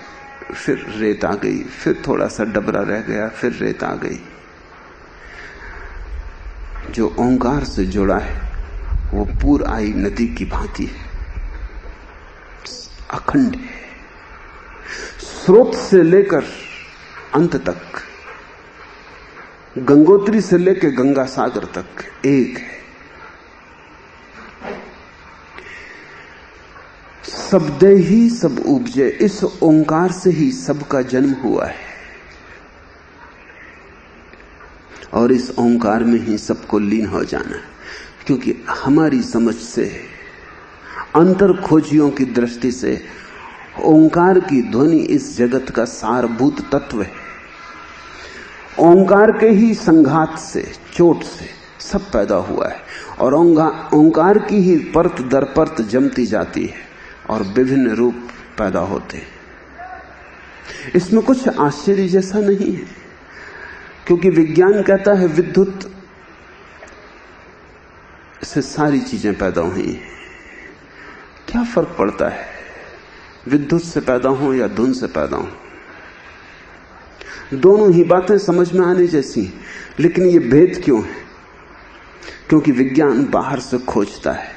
A: फिर रेत आ गई, फिर थोड़ा सा डबरा रह गया, फिर रेत आ गई। जो ओंकार से जुड़ा है वो पूर आई नदी की भांति है, अखंड है, स्रोत से लेकर अंत तक, गंगोत्री से लेकर गंगा सागर तक एक है। शब्द ही सब उपजे, इस ओंकार से ही सबका जन्म हुआ है और इस ओंकार में ही सबको लीन हो जाना है। क्योंकि हमारी समझ से, अंतर खोजियों की दृष्टि से ओंकार की ध्वनि इस जगत का सारभूत तत्व है। ओंकार के ही संघात से, चोट से सब पैदा हुआ है और ओंकार की ही परत दर परत जमती जाती है और विभिन्न रूप पैदा होते हैं। इसमें कुछ आश्चर्य जैसा नहीं है, क्योंकि विज्ञान कहता है विद्युत से सारी चीजें पैदा हुई हैं। क्या फर्क पड़ता है विद्युत से पैदा हो या धुन से पैदा हो? दोनों ही बातें समझ में आने जैसी, लेकिन ये भेद क्यों है? क्योंकि विज्ञान बाहर से खोजता है।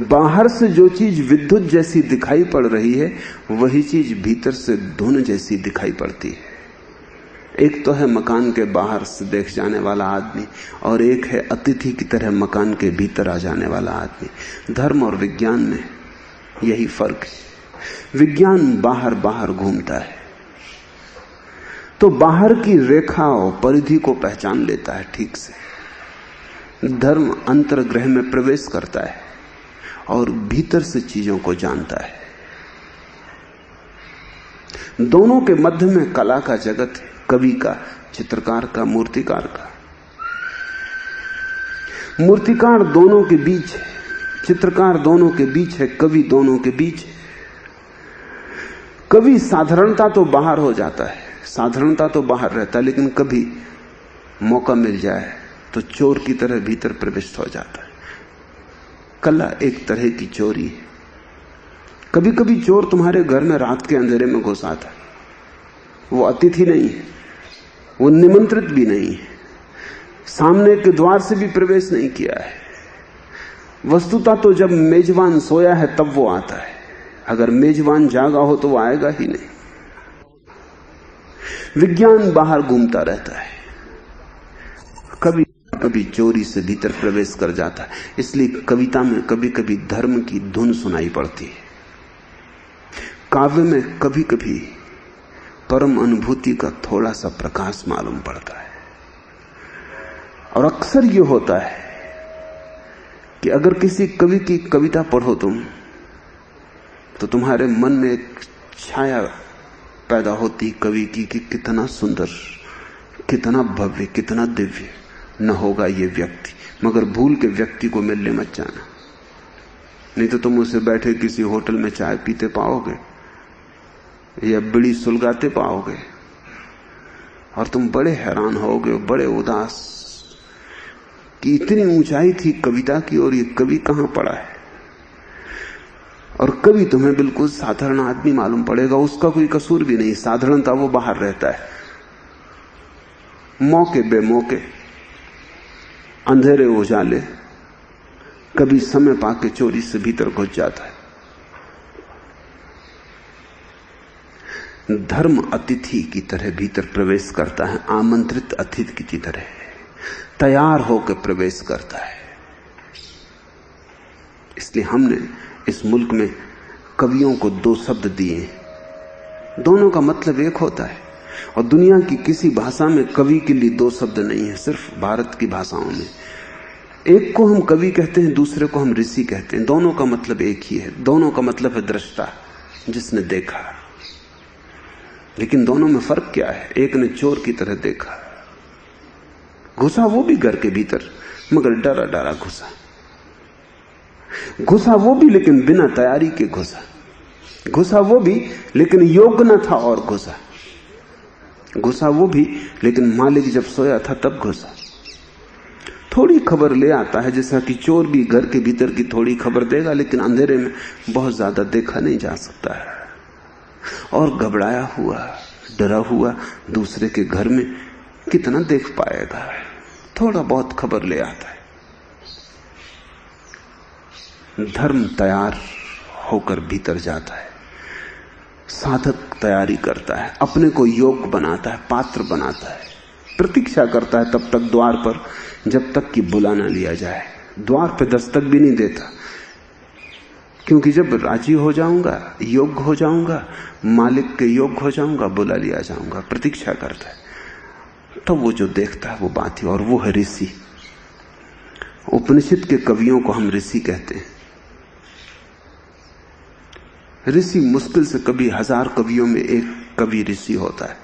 A: बाहर से जो चीज विद्युत जैसी दिखाई पड़ रही है, वही चीज भीतर से धुन जैसी दिखाई पड़ती है। एक तो है मकान के बाहर से देख जाने वाला आदमी, और एक है अतिथि की तरह मकान के भीतर आ जाने वाला आदमी। धर्म और विज्ञान में यही फर्क है। विज्ञान बाहर बाहर घूमता है, तो बाहर की रेखा और परिधि को पहचान लेता है ठीक से। धर्म अंतर्ग्रह में प्रवेश करता है और भीतर से चीजों को जानता है। दोनों के मध्य में कला का जगत है, कवि का, चित्रकार का, मूर्तिकार का। मूर्तिकार दोनों के बीच है, चित्रकार दोनों के बीच है, कवि दोनों के बीच है। कवि साधारणता तो बाहर हो जाता है, साधारणता तो बाहर रहता है, लेकिन कभी मौका मिल जाए तो चोर की तरह भीतर प्रविष्ट हो जाता है। कला एक तरह की चोरी है। कभी कभी चोर तुम्हारे घर में रात के अंधेरे में घुस आता है। वो अतिथि नहीं है, वो निमंत्रित भी नहीं है, सामने के द्वार से भी प्रवेश नहीं किया है। वस्तुतः तो जब मेजबान सोया है तब वो आता है। अगर मेजबान जागा हो तो वो आएगा ही नहीं। विज्ञान बाहर घूमता रहता है, कभी कभी चोरी से भीतर प्रवेश कर जाता है। इसलिए कविता में कभी कभी धर्म की धुन सुनाई पड़ती है, काव्य में कभी कभी परम अनुभूति का थोड़ा सा प्रकाश मालूम पड़ता है। और अक्सर यह होता है कि अगर किसी कवि की कविता पढ़ो तुम, तो तुम्हारे मन में एक छाया पैदा होती कवि की कि कितना सुंदर, कितना भव्य, कितना दिव्य न होगा ये व्यक्ति। मगर भूल के व्यक्ति को मिलने मत जाना, नहीं तो तुम उसे बैठे किसी होटल में चाय पीते पाओगे या बीड़ी सुलगाते पाओगे और तुम बड़े हैरान होगे, बड़े उदास कि इतनी ऊंचाई थी कविता की और ये कवि कहां पड़ा है। और कवि तुम्हें बिल्कुल साधारण आदमी मालूम पड़ेगा, उसका कोई कसूर भी नहीं, साधारणता वो बाहर रहता है। मौके बेमौके, अंधेरे उजाले, कभी समय पाके चोरी से भीतर घुस जाता है। धर्म अतिथि की तरह भीतर प्रवेश करता है, आमंत्रित अतिथि की तरह तैयार होकर प्रवेश करता है। इसलिए हमने इस मुल्क में कवियों को दो शब्द दिए, दोनों का मतलब एक होता है। और दुनिया की किसी भाषा में कवि के लिए दो शब्द नहीं है, सिर्फ भारत की भाषाओं में। एक को हम कवि कहते हैं, दूसरे को हम ऋषि कहते हैं। दोनों का मतलब एक ही है, दोनों का मतलब है दृष्टा। जिसने देखा। लेकिन दोनों में फर्क क्या है? एक ने चोर की तरह देखा, घुसा वो भी घर के भीतर, मगर डरा डरा घुसा। घुसा वो भी लेकिन बिना तैयारी के घुसा। घुसा वो भी लेकिन योग्य न था और घुसा। घुसा वो भी लेकिन मालिक जब सोया था तब घुसा। थोड़ी खबर ले आता है, जैसा कि चोर भी घर के भीतर की थोड़ी खबर देगा, लेकिन अंधेरे में बहुत ज्यादा देखा नहीं जा सकता है। और घबराया हुआ, डरा हुआ दूसरे के घर में कितना देख पाएगा? थोड़ा बहुत खबर ले आता है। धर्म तैयार होकर भीतर जाता है, साधक तैयारी करता है, अपने को योग्य बनाता है, पात्र बनाता है, प्रतीक्षा करता है तब तक द्वार पर, जब तक कि बुला ना लिया जाए। द्वार पे दस्तक भी नहीं देता, क्योंकि जब राजी हो जाऊंगा, योग्य हो जाऊंगा, मालिक के योग्य हो जाऊंगा, बुला लिया जाऊंगा। प्रतीक्षा करता है। तब वो जो देखता है वो बात ही, और वो है ऋषि। उपनिषद के कवियों को हम ऋषि कहते हैं। ऋषि मुश्किल से कभी 1000 कवियों में एक कवि ऋषि होता है।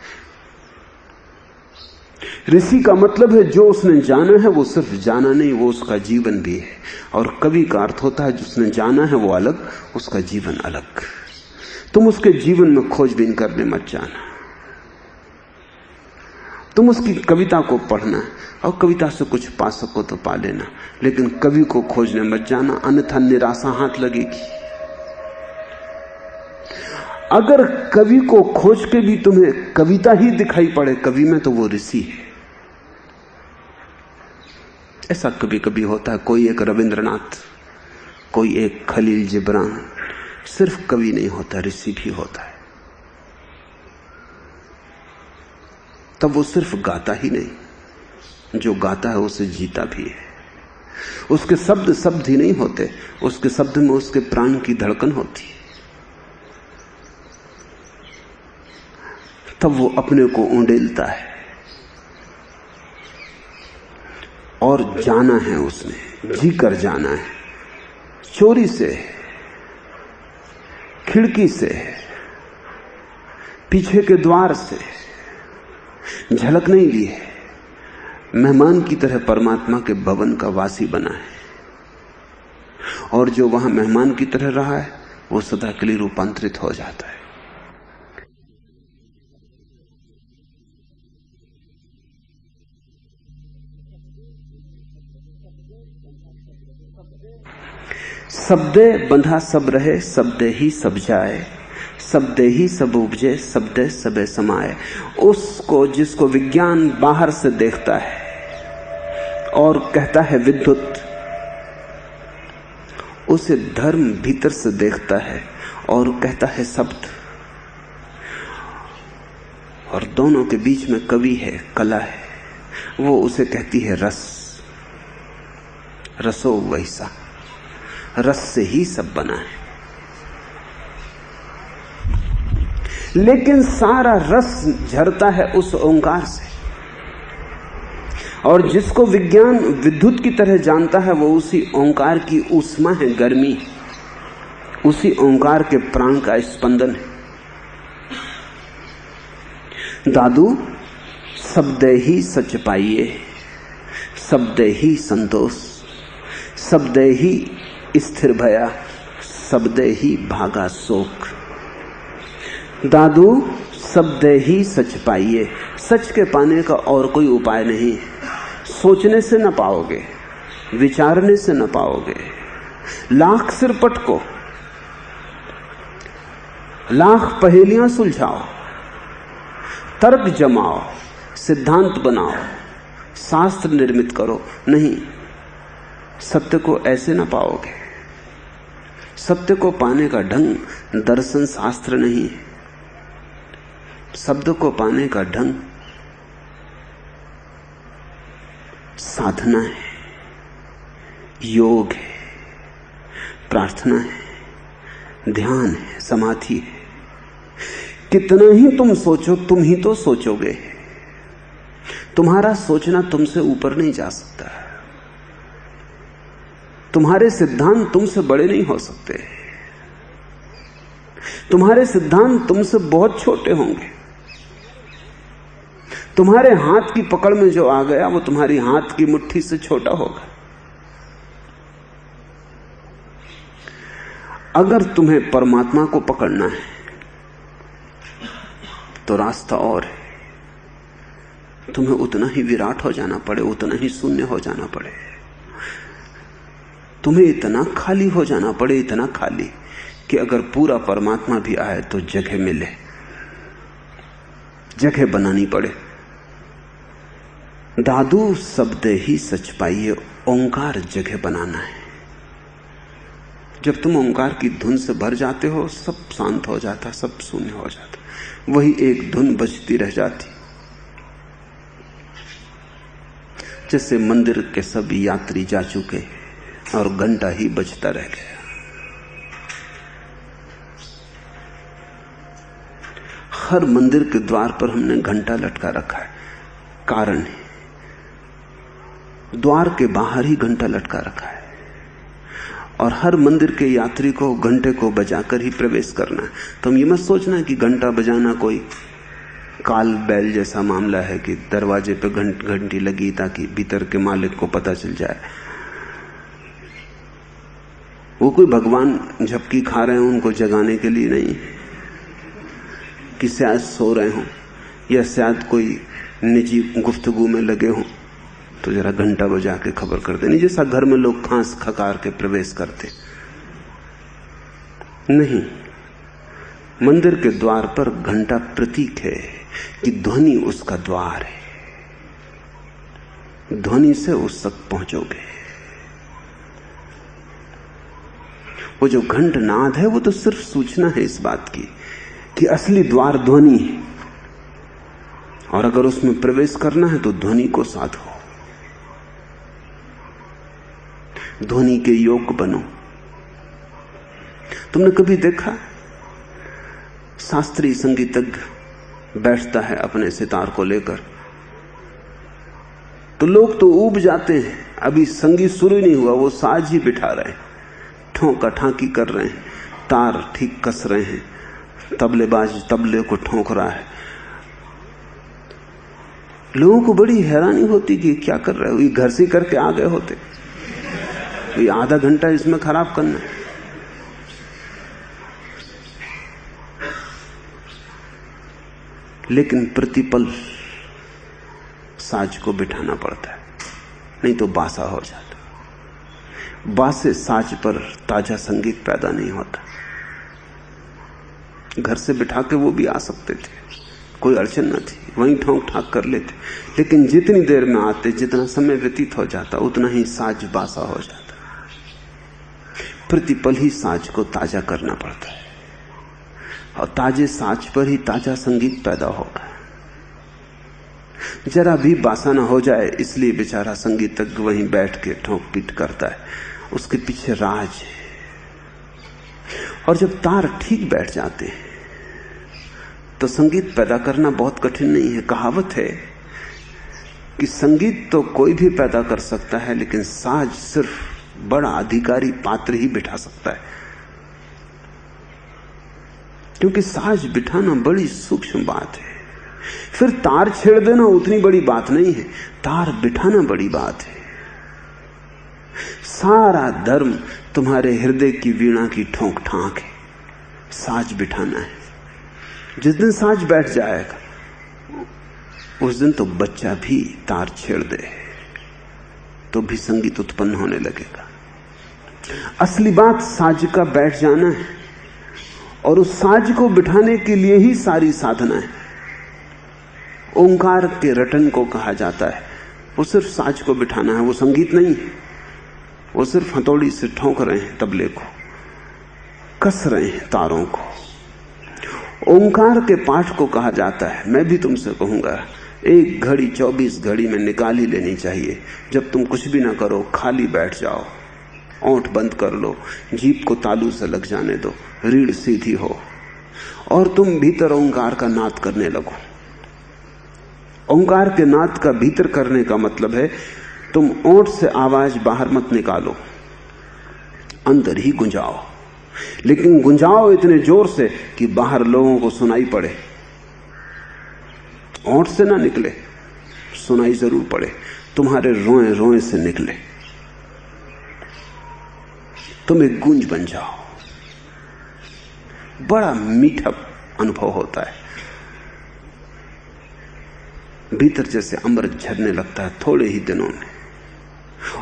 A: ऋषि का मतलब है जो उसने जाना है वो सिर्फ जाना नहीं, वो उसका जीवन भी है। और कवि का अर्थ होता है जिसने जाना है वो अलग, उसका जीवन अलग। तुम उसके जीवन में खोजबीन करने मत जाना। तुम उसकी कविता को पढ़ना और कविता से कुछ पा सको तो पा लेना, लेकिन कवि को खोजने मत जाना, अन्यथा निराशा हाथ लगेगी। अगर कवि को खोज के भी तुम्हें कविता ही दिखाई पड़े कवि में, तो वो ऋषि है। ऐसा कभी कभी होता है, कोई एक रविंद्रनाथ, कोई एक खलील जिब्रान सिर्फ कवि नहीं होता, ऋषि भी होता है। तब वो सिर्फ गाता ही नहीं, जो गाता है उसे जीता भी है। उसके शब्द शब्द ही नहीं होते, उसके शब्द में उसके प्राण की धड़कन होती है। तब वो अपने को उंडेलता है और जाना है उसने, जी कर जाना है। चोरी से, खिड़की से, पीछे के द्वार से झलक नहीं ली है। मेहमान की तरह परमात्मा के भवन का वासी बना है, और जो वहां मेहमान की तरह रहा है वो सदा के लिए रूपांतरित हो जाता है। शब्दे बंधा सब रहे, शब्दे ही सब जाए, शब्दे ही सब उपजे, शब्दे सबे समाए। उसको जिसको विज्ञान बाहर से देखता है और कहता है विद्युत, उसे धर्म भीतर से देखता है और कहता है शब्द। और दोनों के बीच में कवि है, कला है, वो उसे कहती है रस। रसो वैसा, रस से ही सब बना है। लेकिन सारा रस झरता है उस ओंकार से, और जिसको विज्ञान विद्युत की तरह जानता है वो उसी ओंकार की ऊष्मा है, गर्मी, उसी ओंकार के प्राण का स्पंदन है। दादू शब्दे ही सच पाइए, शब्दे ही संतोष, शब्दे ही स्थिर भया, शब्दे ही भागा शोक। दादू शब्दे ही सच पाइए। सच के पाने का और कोई उपाय नहीं। सोचने से न पाओगे, विचारने से न पाओगे। लाख सिर पटको, लाख पहेलियां सुलझाओ, तर्क जमाओ, सिद्धांत बनाओ, शास्त्र निर्मित करो, नहीं, सत्य को ऐसे न पाओगे। सत्य को पाने का ढंग दर्शन शास्त्र नहीं है। शब्द को पाने का ढंग साधना है, योग है, प्रार्थना है, ध्यान है, समाधि है। कितना ही तुम सोचो, तुम ही तो सोचोगे। तुम्हारा सोचना तुमसे ऊपर नहीं जा सकता। तुम्हारे सिद्धांत तुमसे बड़े नहीं हो सकते। तुम्हारे सिद्धांत तुमसे बहुत छोटे होंगे। तुम्हारे हाथ की पकड़ में जो आ गया वो तुम्हारी हाथ की मुट्ठी से छोटा होगा। अगर तुम्हें परमात्मा को पकड़ना है तो रास्ता और है। तुम्हें उतना ही विराट हो जाना पड़े, उतना ही शून्य हो जाना पड़े। तुम्हें इतना खाली हो जाना पड़े, इतना खाली कि अगर पूरा परमात्मा भी आए तो जगह मिले, जगह बनानी पड़े। दादू शब्द ही सच पाइए, ओंकार जगह बनाना है। जब तुम ओंकार की धुन से भर जाते हो, सब शांत हो जाता, सब शून्य हो जाता, वही एक धुन बजती रह जाती। जैसे मंदिर के सब यात्री जा चुके और घंटा ही बजता रह गया। हर मंदिर के द्वार पर हमने घंटा लटका रखा है, कारण है द्वार के बाहर ही घंटा लटका रखा है। और हर मंदिर के यात्री को घंटे को बजाकर ही प्रवेश करना है। तुम ये मत सोचना कि घंटा बजाना कोई काल बैल जैसा मामला है कि दरवाजे पे घंटी लगी ताकि भीतर के मालिक को पता चल जाए। वो कोई भगवान झपकी खा रहे हैं उनको जगाने के लिए नहीं, कि शायद सो रहे हों या शायद कोई निजी गुफ्तगू में लगे हों तो जरा घंटा बजा के खबर कर देनी, जैसा घर में लोग खांस खकार के प्रवेश करते। नहीं, मंदिर के द्वार पर घंटा प्रतीक है कि ध्वनि उसका द्वार है, ध्वनि से उस तक पहुंचोगे। वो जो घंटनाद है वो तो सिर्फ सूचना है इस बात की कि असली द्वार ध्वनि है, और अगर उसमें प्रवेश करना है तो ध्वनि को साधो, ध्वनि के योग बनो। तुमने कभी देखा शास्त्रीय संगीतज्ञ बैठता है अपने सितार को लेकर, तो लोग तो ऊब जाते हैं, अभी संगीत शुरू नहीं हुआ, वो साज ही बिठा रहे हैं, ठोंका ठाकी कर रहे हैं, तार ठीक कस रहे हैं, तबलेबाज तबले को ठोंक रहा है। लोगों को बड़ी हैरानी होती कि क्या कर रहे हो, ये घर से करके आ गए होते, ये आधा घंटा इसमें खराब करना है। लेकिन प्रतिपल साज को बिठाना पड़ता है, नहीं तो बासा हो जाता। बासे साज पर ताजा संगीत पैदा नहीं होता। घर से बिठा के वो भी आ सकते थे, कोई अड़चन न थी, वहीं ठोंक ठाक कर लेते। लेकिन जितनी देर में आते, जितना समय व्यतीत हो जाता, उतना ही साज बासा हो जाता। प्रतिपल ही साज को ताजा करना पड़ता है, और ताजे साज पर ही ताजा संगीत पैदा होगा। जरा भी बासा ना हो जाए, इसलिए बेचारा संगीतज्ञ वहीं बैठ के ठोंक पीट करता है, उसके पीछे राज है। और जब तार ठीक बैठ जाते हैं तो संगीत पैदा करना बहुत कठिन नहीं है। कहावत है कि संगीत तो कोई भी पैदा कर सकता है, लेकिन साज सिर्फ बड़ा अधिकारी पात्र ही बिठा सकता है, क्योंकि साज बिठाना बड़ी सूक्ष्म बात है। फिर तार छेड़ देना उतनी बड़ी बात नहीं है, तार बिठाना बड़ी बात है। सारा धर्म तुम्हारे हृदय की वीणा की ठोंक ठाक है, साज बिठाना है। जिस दिन साज बैठ जाएगा उस दिन तो बच्चा भी तार छेड़ दे तो भी संगीत उत्पन्न होने लगेगा। असली बात साज का बैठ जाना है, और उस साज को बिठाने के लिए ही सारी साधना है। ओंकार के रटन को कहा जाता है, वो सिर्फ साज को बिठाना है, वो संगीत नहीं है। वो सिर्फ हथौड़ी से ठोंक रहे हैं तबले को, कस रहे हैं तारों को। ओंकार के पाठ को कहा जाता है, मैं भी तुमसे कहूंगा, एक घड़ी 24 घड़ी में निकाल ही लेनी चाहिए। जब तुम कुछ भी ना करो, खाली बैठ जाओ, ओंठ बंद कर लो, जीभ को तालू से लग जाने दो, रीढ़ सीधी हो, और तुम भीतर ओंकार का नाद करने लगो। ओंकार के नाद का भीतर करने का मतलब है तुम ओंठ से आवाज बाहर मत निकालो, अंदर ही गुंजाओ। लेकिन गुंजाओ इतने जोर से कि बाहर लोगों को सुनाई पड़े, ओंठ से ना निकले, सुनाई जरूर पड़े, तुम्हारे रोए रोए से निकले। तुम एक गूंज बन जाओ। बड़ा मीठा अनुभव होता है, भीतर जैसे अमृत झरने लगता है थोड़े ही दिनों में।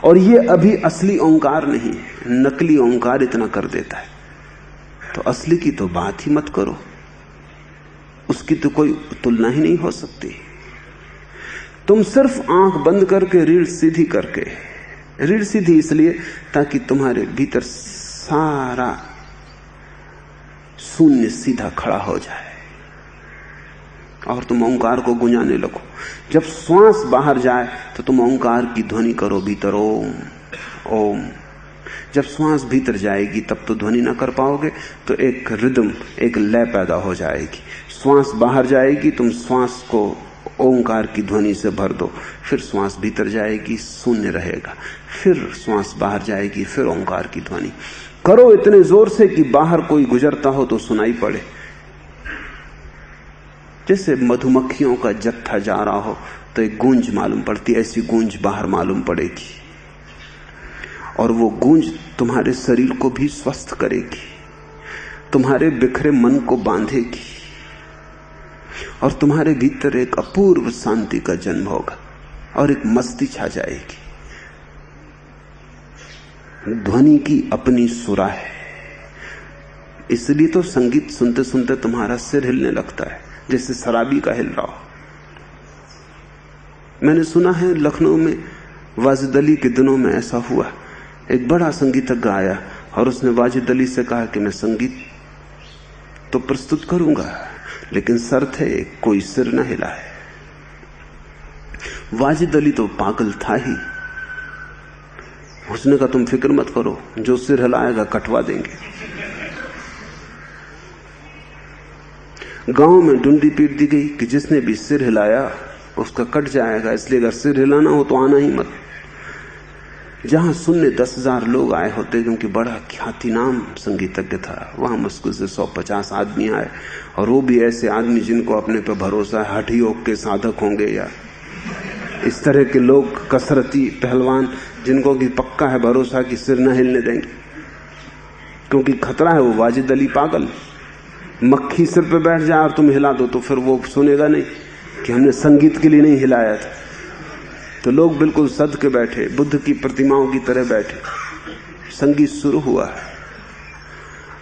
A: और ये अभी असली ओंकार नहीं है, नकली ओंकार इतना कर देता है। तो असली की तो बात ही मत करो, उसकी तो कोई तुलना ही नहीं हो सकती। तुम सिर्फ आंख बंद करके रीढ़ सीधी करके, रीढ़ सीधी इसलिए ताकि तुम्हारे भीतर सारा शून्य सीधा खड़ा हो जाए और तुम ओंकार को गुंजाने लगो। जब श्वास बाहर जाए तो तुम ओंकार की ध्वनि करो भीतर, ओम ओम। जब श्वास भीतर जाएगी तब तो ध्वनि ना कर पाओगे, तो एक रिदम, एक लय पैदा हो जाएगी। श्वास बाहर जाएगी, तुम श्वास को ओंकार की ध्वनि से भर दो, फिर श्वास भीतर जाएगी, शून्य रहेगा, फिर श्वास बाहर जाएगी, फिर ओंकार की ध्वनि करो इतने जोर से कि बाहर कोई गुजरता हो तो सुनाई पड़े। जैसे मधुमक्खियों का जत्था जा रहा हो तो एक गूंज मालूम पड़ती, ऐसी गूंज बाहर मालूम पड़ेगी। और वो गूंज तुम्हारे शरीर को भी स्वस्थ करेगी, तुम्हारे बिखरे मन को बांधेगी और तुम्हारे भीतर एक अपूर्व शांति का जन्म होगा और एक मस्ती छा जाएगी। ध्वनि की अपनी सुरा है, इसलिए तो संगीत सुनते सुनते तुम्हारा सिर हिलने लगता है, जैसे शराबी का हिल रहा हो। मैंने सुना है लखनऊ में वाजिद अली के दिनों में ऐसा हुआ। एक बड़ा संगीतज्ञ आया और उसने वाजिद अली से कहा कि मैं संगीत तो प्रस्तुत करूंगा, लेकिन शर्त है कोई सिर न हिलाए। वाजिद अली तो पागल था ही, उसने कहा तुम फिक्र मत करो, जो सिर हिलाएगा कटवा देंगे। गांव में डुंडी पीट दी गई कि जिसने भी सिर हिलाया उसका कट जाएगा, इसलिए अगर सिर हिलाना हो तो आना ही मत। जहां सुनने 10,000 लोग आए होते, क्योंकि बड़ा ख्याति नाम संगीतज्ञ था, वहां मुश्किल से 150 आदमी आए, और वो भी ऐसे आदमी जिनको अपने पे भरोसा है, हठ योग के साधक होंगे या इस तरह के लोग, कसरती पहलवान जिनको भी पक्का है भरोसा कि सिर न हिलने देंगे, क्योंकि खतरा है। वो वाजिद अली पागल, मक्खी सिर पे बैठ जाए और तुम हिला दो तो फिर वो सुनेगा नहीं कि हमने संगीत के लिए नहीं हिलाया था। तो लोग बिल्कुल सद के बैठे, बुद्ध की प्रतिमाओं की तरह बैठे। संगीत शुरू हुआ,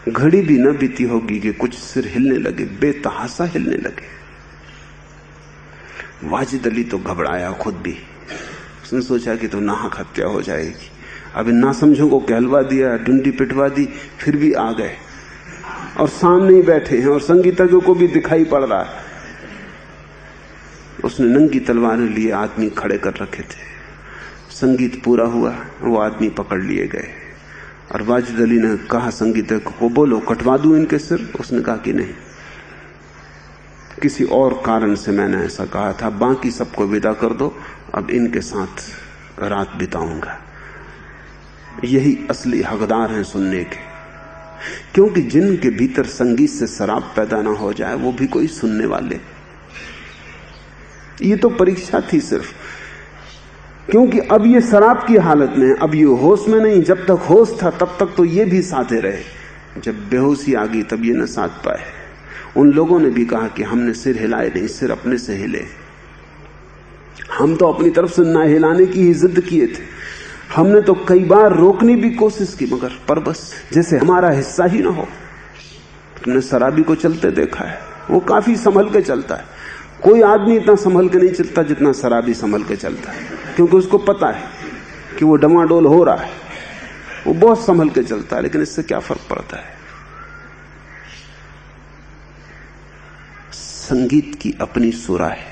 A: घड़ी भी न बीती होगी कि कुछ सिर हिलने लगे, बेतहासा हिलने लगे। वाजिद अली तो घबराया खुद भी, उसने सोचा कि तो नाहक हत्या हो जाएगी। अब इन नासमझों को कहलवा दिया, डुंडी पिटवा दी, फिर भी आ गए और सामने ही बैठे हैं और संगीतज्ञों को भी दिखाई पड़ रहा है। उसने नंगी तलवारें लिए आदमी खड़े कर रखे थे। संगीत पूरा हुआ, वो आदमी पकड़ लिए गए और वाजिद अली ने कहा संगीतज्ञ को, बोलो कटवा दूं इनके सिर? उसने कहा कि नहीं, किसी और कारण से मैंने ऐसा कहा था, बाकी सबको विदा कर दो, अब इनके साथ रात बिताऊंगा। यही असली हकदार हैं सुनने के, क्योंकि जिनके भीतर संगीत से शराब पैदा ना हो जाए वो भी कोई सुनने वाले। ये तो परीक्षा थी सिर्फ, क्योंकि अब ये शराब की हालत में, अब ये होश में नहीं। जब तक होश था तब तक तो ये भी साथे रहे, जब बेहोशी आ गई तब ये न साथ पाए। उन लोगों ने भी कहा कि हमने सिर हिलाए नहीं, सिर अपने से हिले। हम तो अपनी तरफ से ना हिलाने की ही जिद किए थे। हमने तो कई बार रोकने भी कोशिश की, मगर पर बस जैसे हमारा हिस्सा ही ना हो। तुमने शराबी को चलते देखा है, वो काफी संभल के चलता है। कोई आदमी इतना संभल के नहीं चलता जितना शराबी संभल के चलता है, क्योंकि उसको पता है कि वो डमाडोल हो रहा है, वो बहुत संभल के चलता है। लेकिन इससे क्या फर्क पड़ता है? संगीत की अपनी सुरा है,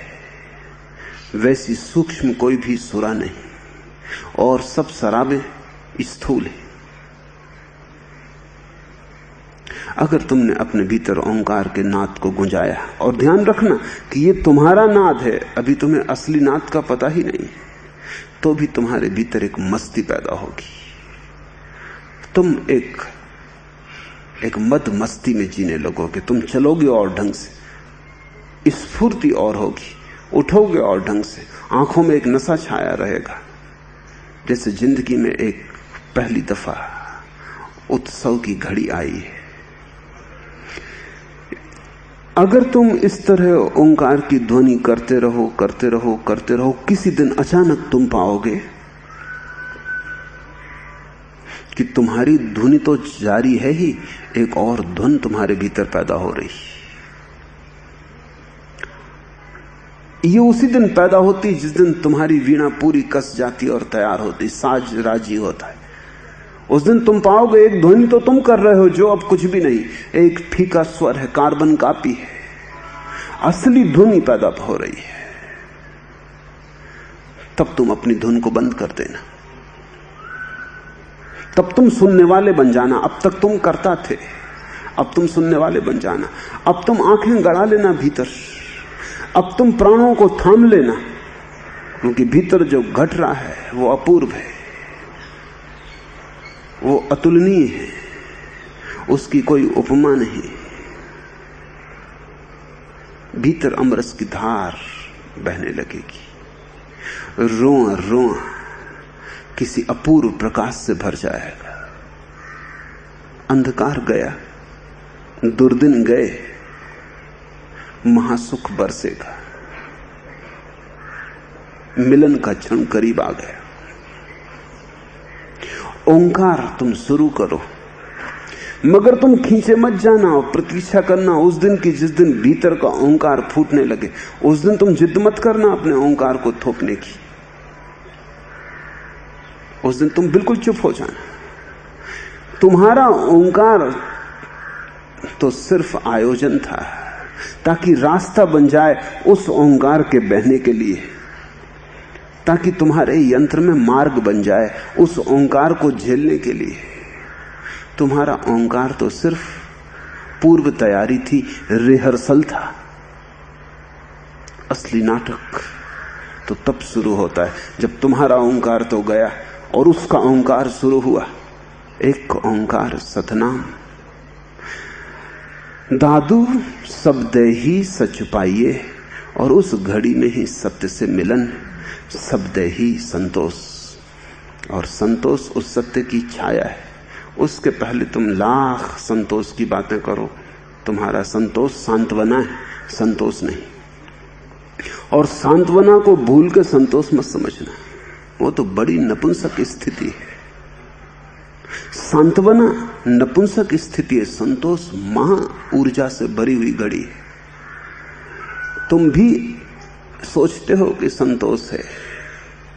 A: वैसी सूक्ष्म कोई भी सुरा नहीं, और सब शराबें स्थूल है। अगर तुमने अपने भीतर ओंकार के नाद को गुंजाया, और ध्यान रखना कि ये तुम्हारा नाद है, अभी तुम्हें असली नाद का पता ही नहीं, तो भी तुम्हारे भीतर एक मस्ती पैदा होगी। तुम एक एक मद मस्ती में जीने लगोगे। तुम चलोगे और ढंग से, स्फूर्ति और होगी, उठोगे और ढंग से, आंखों में एक नशा छाया रहेगा, जैसे जिंदगी में एक पहली दफा उत्सव की घड़ी आई है। अगर तुम इस तरह ओंकार की ध्वनि करते रहो करते रहो करते रहो, किसी दिन अचानक तुम पाओगे कि तुम्हारी धुनी तो जारी है ही, एक और धुन तुम्हारे भीतर पैदा हो रही। ये उसी दिन पैदा होती जिस दिन तुम्हारी वीणा पूरी कस जाती और तैयार होती, साज राजी होता है। उस दिन तुम पाओगे एक ध्वनि तो तुम कर रहे हो जो अब कुछ भी नहीं, एक फीका स्वर है, कार्बन कॉपी है। असली ध्वनि पैदा हो रही है। तब तुम अपनी धुन को बंद कर देना, तब तुम सुनने वाले बन जाना। अब तक तुम करता थे, अब तुम सुनने वाले बन जाना। अब तुम आंखें गड़ा लेना भीतर, अब तुम प्राणों को थाम लेना, क्योंकि भीतर जो घट रहा है वो अपूर्व है, वो अतुलनीय है, उसकी कोई उपमा नहीं। भीतर अमरस की धार बहने लगेगी, रोआ रोआ किसी अपूर्व प्रकाश से भर जाएगा। अंधकार गया, दुर्दिन गए, महासुख बरसेगा, मिलन का क्षण करीब आ गया। ओंकार तुम शुरू करो, मगर तुम खींचे मत जाना और प्रतीक्षा करना उस दिन की जिस दिन भीतर का ओंकार फूटने लगे। उस दिन तुम जिद मत करना अपने ओंकार को थोपने की, उस दिन तुम बिल्कुल चुप हो जाना। तुम्हारा ओंकार तो सिर्फ आयोजन था ताकि रास्ता बन जाए उस ओंकार के बहने के लिए, ताकि तुम्हारे यंत्र में मार्ग बन जाए उस ओंकार को झेलने के लिए। तुम्हारा ओंकार तो सिर्फ पूर्व तैयारी थी, रिहर्सल था। असली नाटक तो तब शुरू होता है जब तुम्हारा ओंकार तो गया और उसका ओंकार शुरू हुआ। एक ओंकार सतनाम। दादू शब्द ही सच पाइए, और उस घड़ी में ही सत्य से मिलन। शब्द ही संतोष, और संतोष उस सत्य की छाया है। उसके पहले तुम लाख संतोष की बातें करो, तुम्हारा संतोष सांत्वना है, संतोष नहीं। और सांत्वना को भूल के संतोष मत समझना, वो तो बड़ी नपुंसक स्थिति है। सांत्वना नपुंसक स्थिति है, संतोष महा ऊर्जा से भरी हुई घड़ी है। तुम भी सोचते हो कि संतोष है,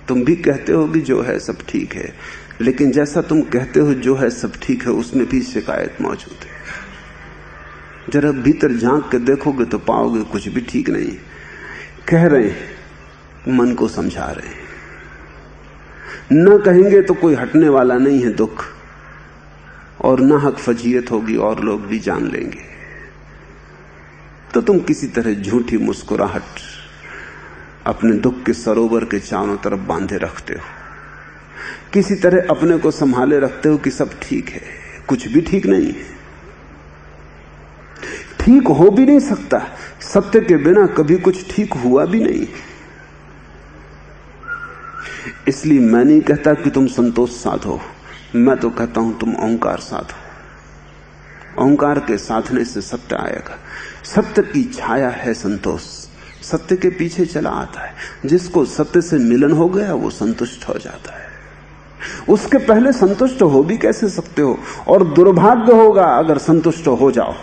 A: तुम भी कहते हो कि जो है सब ठीक है, लेकिन जैसा तुम कहते हो जो है सब ठीक है, उसमें भी शिकायत मौजूद है। जरा भीतर झांक के देखोगे तो पाओगे कुछ भी ठीक नहीं। कह रहे हैं, मन को समझा रहे हैं, न कहेंगे तो कोई हटने वाला नहीं है दुख, और ना हक फजीयत होगी और लोग भी जान लेंगे। तो तुम किसी तरह झूठी मुस्कुराहट अपने दुख के सरोवर के चारों तरफ बांधे रखते हो, किसी तरह अपने को संभाले रखते हो कि सब ठीक है। कुछ भी ठीक नहीं है, ठीक हो भी नहीं सकता। सत्य के बिना कभी कुछ ठीक हुआ भी नहीं। इसलिए मैं नहीं कहता कि तुम संतोष साधो, मैं तो कहता हूं तुम ओंकार साधो। ओंकार के साधने से सत्य आएगा। सत्य की छाया है संतोष, सत्य के पीछे चला आता है। जिसको सत्य से मिलन हो गया वो संतुष्ट हो जाता है। उसके पहले संतुष्ट हो भी कैसे सकते हो? और दुर्भाग्य होगा अगर संतुष्ट हो जाओ,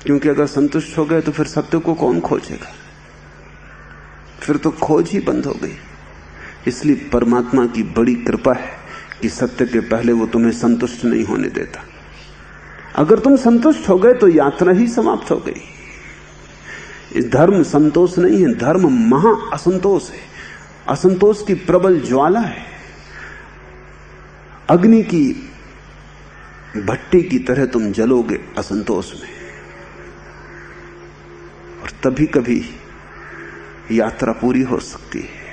A: क्योंकि अगर संतुष्ट हो गए तो फिर सत्य को कौन खोजेगा? फिर तो खोज ही बंद हो गई। इसलिए परमात्मा की बड़ी कृपा है कि सत्य के पहले वो तुम्हें संतुष्ट नहीं होने देता। अगर तुम संतुष्ट हो गए तो यात्रा ही समाप्त हो गई। इस धर्म संतोष नहीं है, धर्म महा असंतोष है। असंतोष की प्रबल ज्वाला है, अग्नि की भट्टी की तरह तुम जलोगे असंतोष में, और तभी कभी यात्रा पूरी हो सकती है।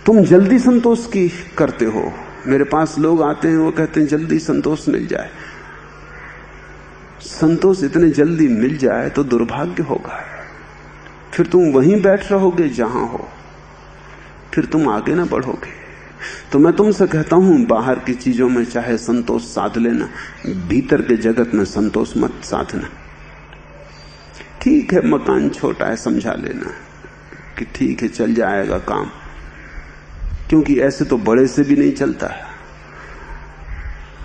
A: तुम जल्दी संतोष की करते हो। मेरे पास लोग आते हैं, वो कहते हैं जल्दी संतोष मिल जाए। संतोष इतने जल्दी मिल जाए तो दुर्भाग्य होगा। फिर तुम वहीं बैठ रहोगे जहां हो, फिर तुम आगे ना बढ़ोगे। तो मैं तुमसे कहता हूं, बाहर की चीजों में चाहे संतोष साध लेना, भीतर के जगत में संतोष मत साधना। ठीक है, मकान छोटा है, समझा लेना कि ठीक है, चल जाएगा काम, क्योंकि ऐसे तो बड़े से भी नहीं चलता है।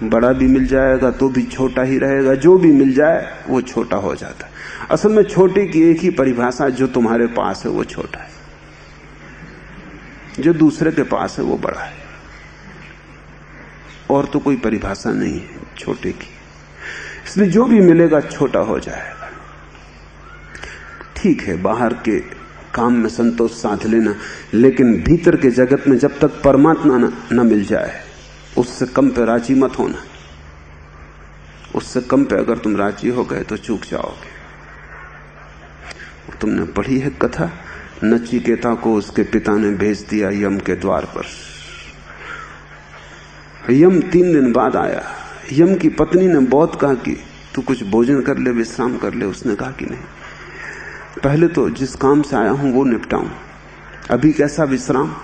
A: बड़ा भी मिल जाएगा तो भी छोटा ही रहेगा, जो भी मिल जाए वो छोटा हो जाता है। असल में छोटे की एक ही परिभाषा, जो तुम्हारे पास है वो छोटा है, जो दूसरे के पास है वो बड़ा है, और तो कोई परिभाषा नहीं है छोटे की। इसलिए जो भी मिलेगा छोटा हो जाएगा। ठीक है, बाहर के काम में संतोष साध लेना, लेकिन भीतर के जगत में जब तक परमात्मा न मिल जाए, उससे कम पे राजी मत होना। उससे कम पे अगर तुम राजी हो गए तो चूक जाओगे। तुमने पढ़ी है कथा, नचिकेता को उसके पिता ने भेज दिया यम के द्वार पर। यम 3 दिन बाद आया। यम की पत्नी ने बहुत कहा कि तू कुछ भोजन कर ले, विश्राम कर ले। उसने कहा कि नहीं, पहले तो जिस काम से आया हूं वो निपटाऊं, अभी कैसा विश्राम,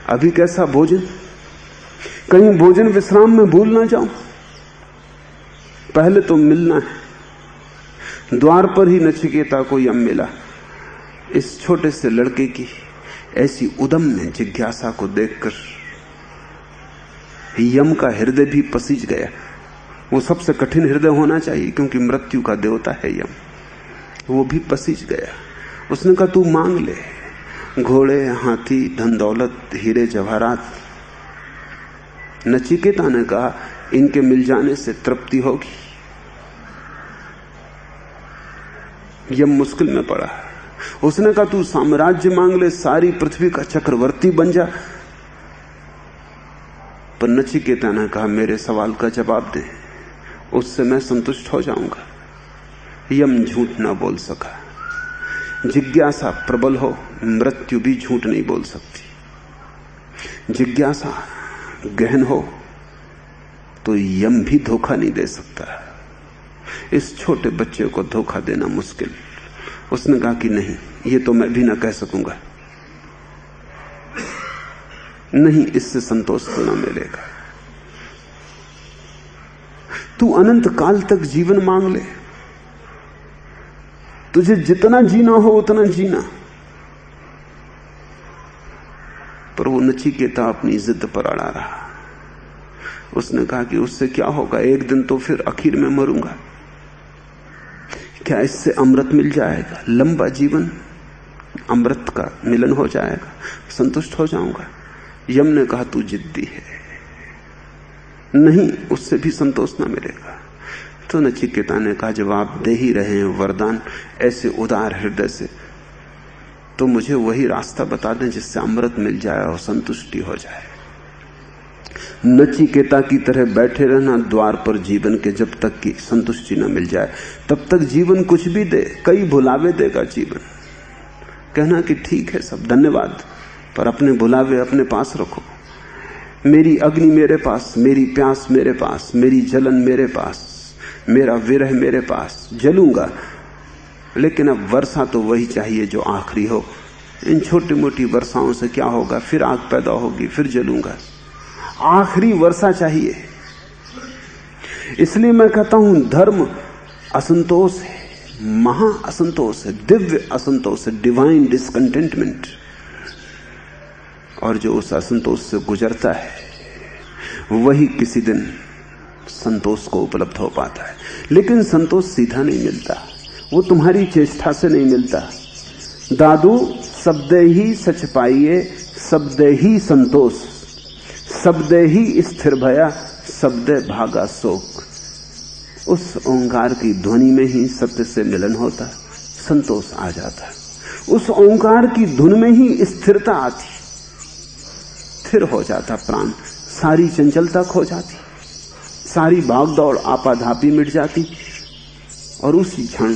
A: अभी कैसा भोजन, कहीं भोजन विश्राम में भूल ना जाऊं। पहले तो मिलना है। द्वार पर ही नचिकेता को यम मिला। इस छोटे से लड़के की ऐसी उद्दम जिज्ञासा को देखकर यम का हृदय भी पसीज गया। वो सबसे कठिन हृदय होना चाहिए, क्योंकि मृत्यु का देवता है यम। वो भी पसीज गया। उसने कहा, तू मांग ले, घोड़े, हाथी, धन दौलत, हीरे जवाहरात। नचिकेता ने कहा, इनके मिल जाने से तृप्ति होगी। यम मुश्किल में पड़ा। उसने कहा, तू साम्राज्य मांग ले, सारी पृथ्वी का चक्रवर्ती बन जा। पर नचिकेता ने कहा, मेरे सवाल का जवाब दे, उससे मैं संतुष्ट हो जाऊंगा। यम झूठ ना बोल सका। जिज्ञासा प्रबल हो, मृत्यु भी झूठ नहीं बोल सकती। जिज्ञासा गहन हो तो यम भी धोखा नहीं दे सकता। इस छोटे बच्चे को धोखा देना मुश्किल। उसने कहा कि नहीं, ये तो मैं भी ना कह सकूंगा, नहीं, इससे संतोष तो ना मिलेगा। तू अनंत काल तक जीवन मांग ले, तुझे जितना जीना हो उतना जीना। पर वो नचिकेता अपनी जिद पर अड़ा रहा। उसने कहा कि उससे क्या होगा, एक दिन तो फिर आखिर में मरूंगा। क्या इससे अमृत मिल जाएगा, लंबा जीवन, अमृत का मिलन हो जाएगा, संतुष्ट हो जाऊंगा। यम ने कहा, तू जिद्दी है, नहीं, उससे भी संतोष ना मिलेगा। तो नचिकेता ने कहा, जब आप दे ही रहे हैं वरदान ऐसे उदार हृदय से, तो मुझे वही रास्ता बता दें जिससे अमृत मिल जाए और संतुष्टि हो जाए। नचिकेता की तरह बैठे रहना द्वार पर जीवन के, जब तक की संतुष्टि न मिल जाए तब तक जीवन कुछ भी दे, कई भुलावे देगा जीवन। कहना कि ठीक है सब, धन्यवाद, पर अपने भुलावे अपने पास रखो। मेरी अग्नि मेरे पास, मेरी प्यास मेरे पास, मेरी जलन मेरे पास, मेरा विरह मेरे पास, जलूंगा। लेकिन अब वर्षा तो वही चाहिए जो आखिरी हो। इन छोटी मोटी वर्षाओं से क्या होगा, फिर आग पैदा होगी, फिर जलूंगा। आखिरी वर्षा चाहिए। इसलिए मैं कहता हूं, धर्म असंतोष है, महा असंतोष है, दिव्य असंतोष है, डिवाइन डिसकंटेंटमेंट। और जो उस असंतोष से गुजरता है वही किसी दिन संतोष को उपलब्ध हो पाता है। लेकिन संतोष सीधा नहीं मिलता, वो तुम्हारी चेष्टा से नहीं मिलता। दादू शब्दे ही सच पाइए, शब्दे ही संतोष, शब्दे ही स्थिर भया, शब्दे भागा शोक। उस ओंकार की ध्वनि में ही सत्य से मिलन होता, संतोष आ जाता। उस ओंकार की धुन में ही स्थिरता आती, स्थिर हो जाता प्राण, सारी चंचलता खो जाती, सारी भागदौड़ आपाधापी मिट जाती, और उसी क्षण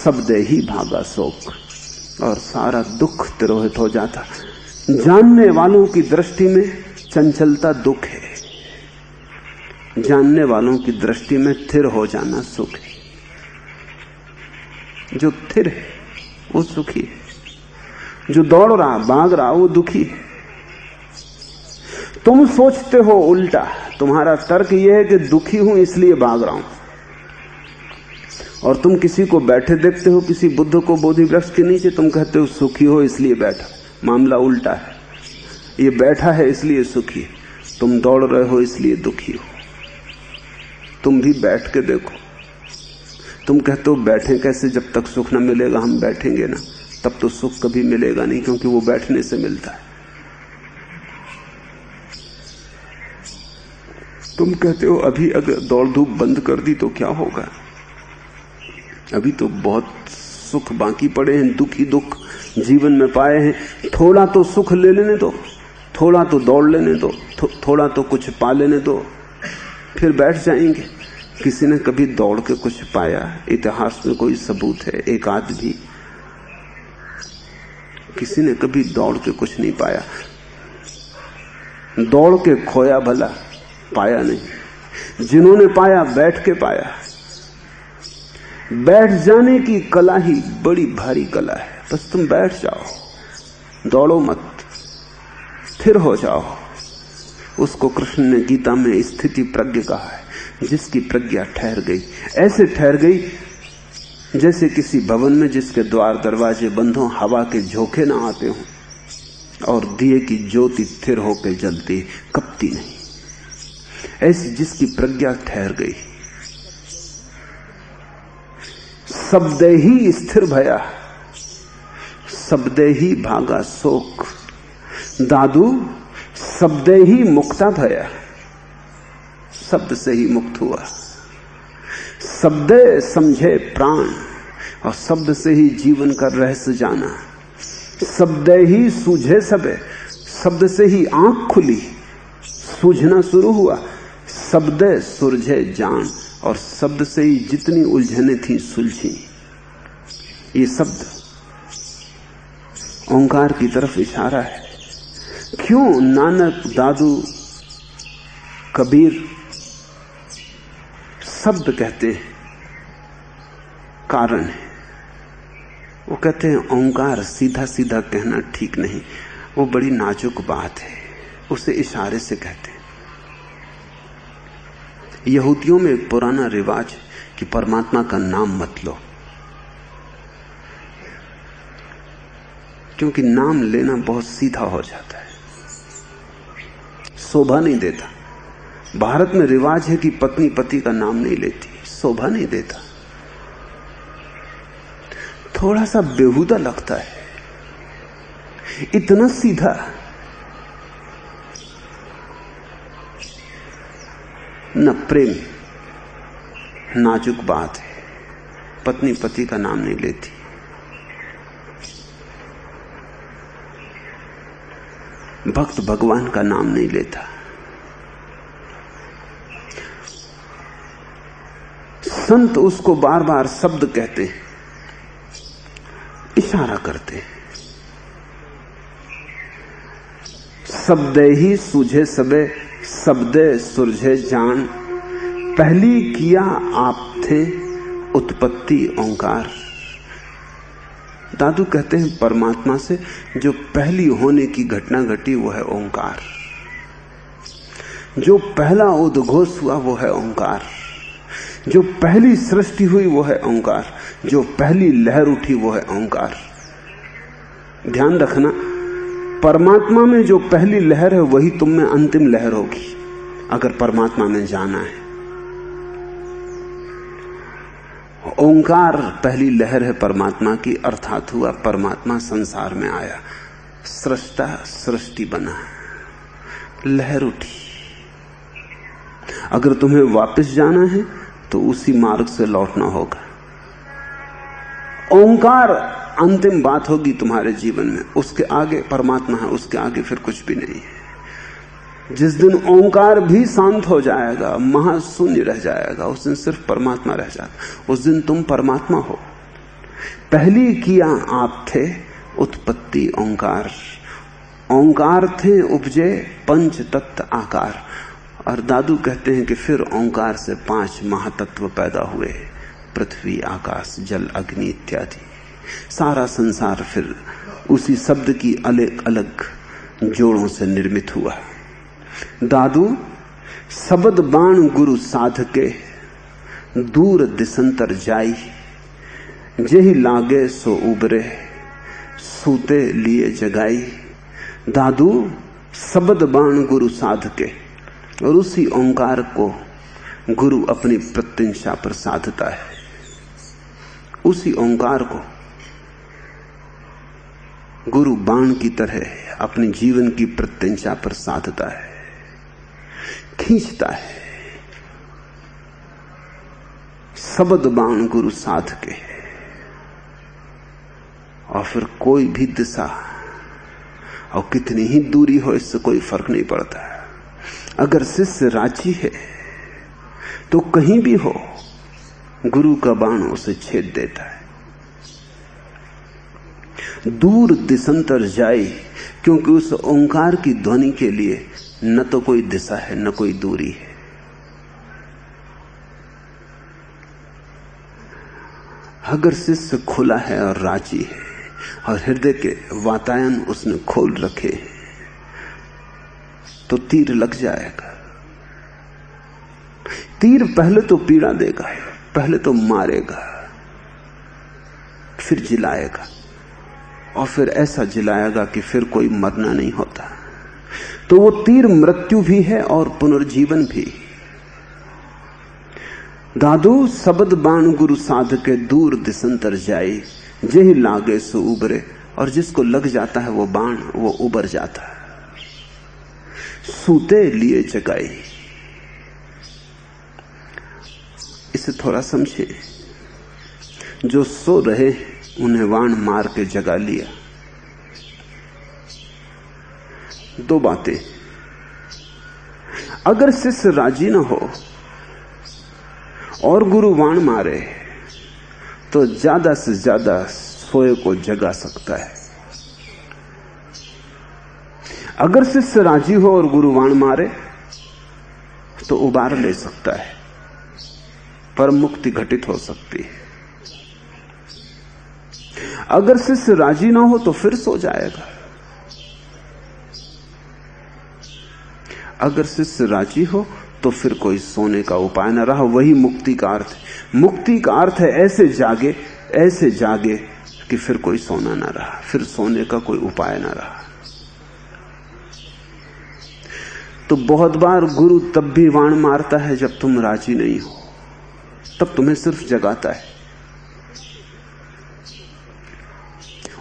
A: शब्दे ही भागा शोक, और सारा दुख तिरोहित हो जाता। जानने वालों की दृष्टि में चंचलता दुख है, जानने वालों की दृष्टि में स्थिर हो जाना सुख है। जो स्थिर है वो सुखी है, जो दौड़ रहा भाग रहा वो दुखी है। तुम सोचते हो उल्टा, तुम्हारा तर्क यह है कि दुखी हूं इसलिए भाग रहा हूं, और तुम किसी को बैठे देखते हो, किसी बुद्ध को बोधि वृक्ष के नीचे, तुम कहते हो सुखी हो इसलिए बैठा। मामला उल्टा है, ये बैठा है इसलिए सुखी है, तुम दौड़ रहे हो इसलिए दुखी हो। तुम भी बैठ के देखो, तुम कहते हो बैठे कैसे, जब तक सुख न मिलेगा हम बैठेंगे ना, तब तो सुख कभी मिलेगा नहीं, क्योंकि वो बैठने से मिलता है। तुम कहते हो अभी अगर दौड़ धूप बंद कर दी तो क्या होगा, अभी तो बहुत सुख बाकी पड़े हैं, दुख ही दुख जीवन में पाए हैं, थोड़ा तो सुख ले लेने दो, थोड़ा तो दौड़ लेने दो, थोड़ा तो कुछ पा लेने दो, फिर बैठ जाएंगे। किसी ने कभी दौड़ के कुछ पाया? इतिहास में कोई सबूत है? एक आध भी? किसी ने कभी दौड़ के कुछ नहीं पाया। दौड़ के खोया भला, पाया नहीं। जिन्होंने पाया बैठ के पाया। बैठ जाने की कला ही बड़ी भारी कला है। बस तुम बैठ जाओ, दौड़ो मत, स्थिर हो जाओ। उसको कृष्ण ने गीता में स्थिति प्रज्ञ कहा है, जिसकी प्रज्ञा ठहर गई। ऐसे ठहर गई जैसे किसी भवन में जिसके द्वार दरवाजे बंद हों, हवा के झोंके ना आते हों, और दिए की ज्योति स्थिर होकर जलती, कपती नहीं। ऐसी जिसकी प्रज्ञा ठहर गई। शब्दे ही स्थिर भया, शब्दे ही भागा शोक। दादू शब्दे ही मुक्ता भया, शब्द से ही मुक्त हुआ। शब्दे समझे प्राण, और शब्द से ही जीवन का रहस्य जाना। शब्दे ही सूझे सबे, शब्द से ही आंख खुली, सूझना शुरू हुआ। शब्दे सुलझे जान, और शब्द से ही जितनी उलझने थी सुलझी। ये शब्द ओंकार की तरफ इशारा है। क्यों नानक, दादू, कबीर शब्द कहते हैं? कारण है। वो कहते हैं ओंकार सीधा सीधा कहना ठीक नहीं, वो बड़ी नाजुक बात है, उसे इशारे से कहते हैं। यहूदियों में एक पुराना रिवाज है कि परमात्मा का नाम मत लो, क्योंकि नाम लेना बहुत सीधा हो जाता है, शोभा नहीं देता। भारत में रिवाज है कि पत्नी पति का नाम नहीं लेती, शोभा नहीं देता, थोड़ा सा बेहुदा लगता है। इतना सीधा न प्रेम, नाजुक बात है। पत्नी पति का नाम नहीं लेती। भक्त भगवान का नाम नहीं लेता। संत उसको बार बार शब्द कहते हैं, इशारा करते हैं। शब्दे ही सूझे सबे, शब्दे सुलझे जान। पहली किया आप थे उत्पत्ति ओंकार। दादू कहते हैं परमात्मा से जो पहली होने की घटना घटी वो है ओंकार। जो पहला उद्घोष हुआ वो है ओंकार। जो पहली सृष्टि हुई वो है ओंकार। जो पहली लहर उठी वो है ओंकार। ध्यान रखना, परमात्मा में जो पहली लहर है वही तुम में अंतिम लहर होगी, अगर परमात्मा में जाना है। ओंकार पहली लहर है परमात्मा की, अर्थात हुआ परमात्मा संसार में आया, सृष्टा सृष्टि बना, लहर उठी। अगर तुम्हें वापस जाना है तो उसी मार्ग से लौटना होगा। ओंकार अंतिम बात होगी तुम्हारे जीवन में, उसके आगे परमात्मा है, उसके आगे फिर कुछ भी नहीं है। जिस दिन ओंकार भी शांत हो जाएगा, महाशून्य रह जाएगा, उस दिन सिर्फ परमात्मा रह जाता, उस दिन तुम परमात्मा हो। पहली किया आप थे उत्पत्ति ओंकार। ओंकार थे उपजे पंच तत्व आकार। और दादू कहते हैं कि फिर ओंकार से 5 महातत्व पैदा हुए। पृथ्वी आकाश जल अग्नि इत्यादि। सारा संसार फिर उसी शब्द की अलग अलग जोड़ों से निर्मित हुआ। दादू शब्द बाण गुरु साध के, दूर दिसंतर जाई, जेहि लागे सो उबरे, सूते लिए जगाई। दादू शब्द बाण गुरु साध के, और उसी ओंकार को गुरु अपनी प्रत्यंशा पर साधता है। उसी ओंकार को गुरु बाण की तरह अपने जीवन की प्रत्यंशा पर साधता है, खींचता है। शब्द बाण गुरु साध के, और फिर कोई भी दिशा और कितनी ही दूरी हो, इससे कोई फर्क नहीं पड़ता। अगर शिष्य राजी है तो कहीं भी हो, गुरु का बाण उसे छेद देता है। दूर दिसंतर जाए, क्योंकि उस ओंकार की ध्वनि के लिए न तो कोई दिशा है न कोई दूरी है। अगर शिष्य खुला है और राजी है और हृदय के वातायन उसने खोल रखे, तो तीर लग जाएगा। तीर पहले तो पीड़ा देगा, पहले तो मारेगा, फिर जिलाएगा, और फिर ऐसा जिलाएगा कि फिर कोई मरना नहीं होता। तो वो तीर मृत्यु भी है और पुनर्जीवन भी। दादू शब्द बाण गुरु साध के, दूर दिसंतर जाई, जेहि लागे सो उबरे। और जिसको लग जाता है वो बाण, वो उबर जाता है। सूते लिए जगाई, इसे थोड़ा समझे। जो सो रहे उन्हें बाण मार के जगा लिया। दो बातें, अगर शिष्य राजी ना हो और गुरु बाण मारे तो ज्यादा से ज्यादा सोए को जगा सकता है। अगर शिष्य राजी हो और गुरु बाण मारे तो उबार ले सकता है, परम मुक्ति घटित हो सकती है। अगर शिष्य राजी ना हो तो फिर सो जाएगा। अगर शिष्य राजी हो तो फिर कोई सोने का उपाय न रहा। वही मुक्ति का अर्थ है। मुक्ति का अर्थ है ऐसे जागे कि फिर कोई सोना ना रहा, फिर सोने का कोई उपाय ना रहा। तो बहुत बार गुरु तब भी बाण मारता है जब तुम राजी नहीं हो, तब तुम्हें सिर्फ जगाता है।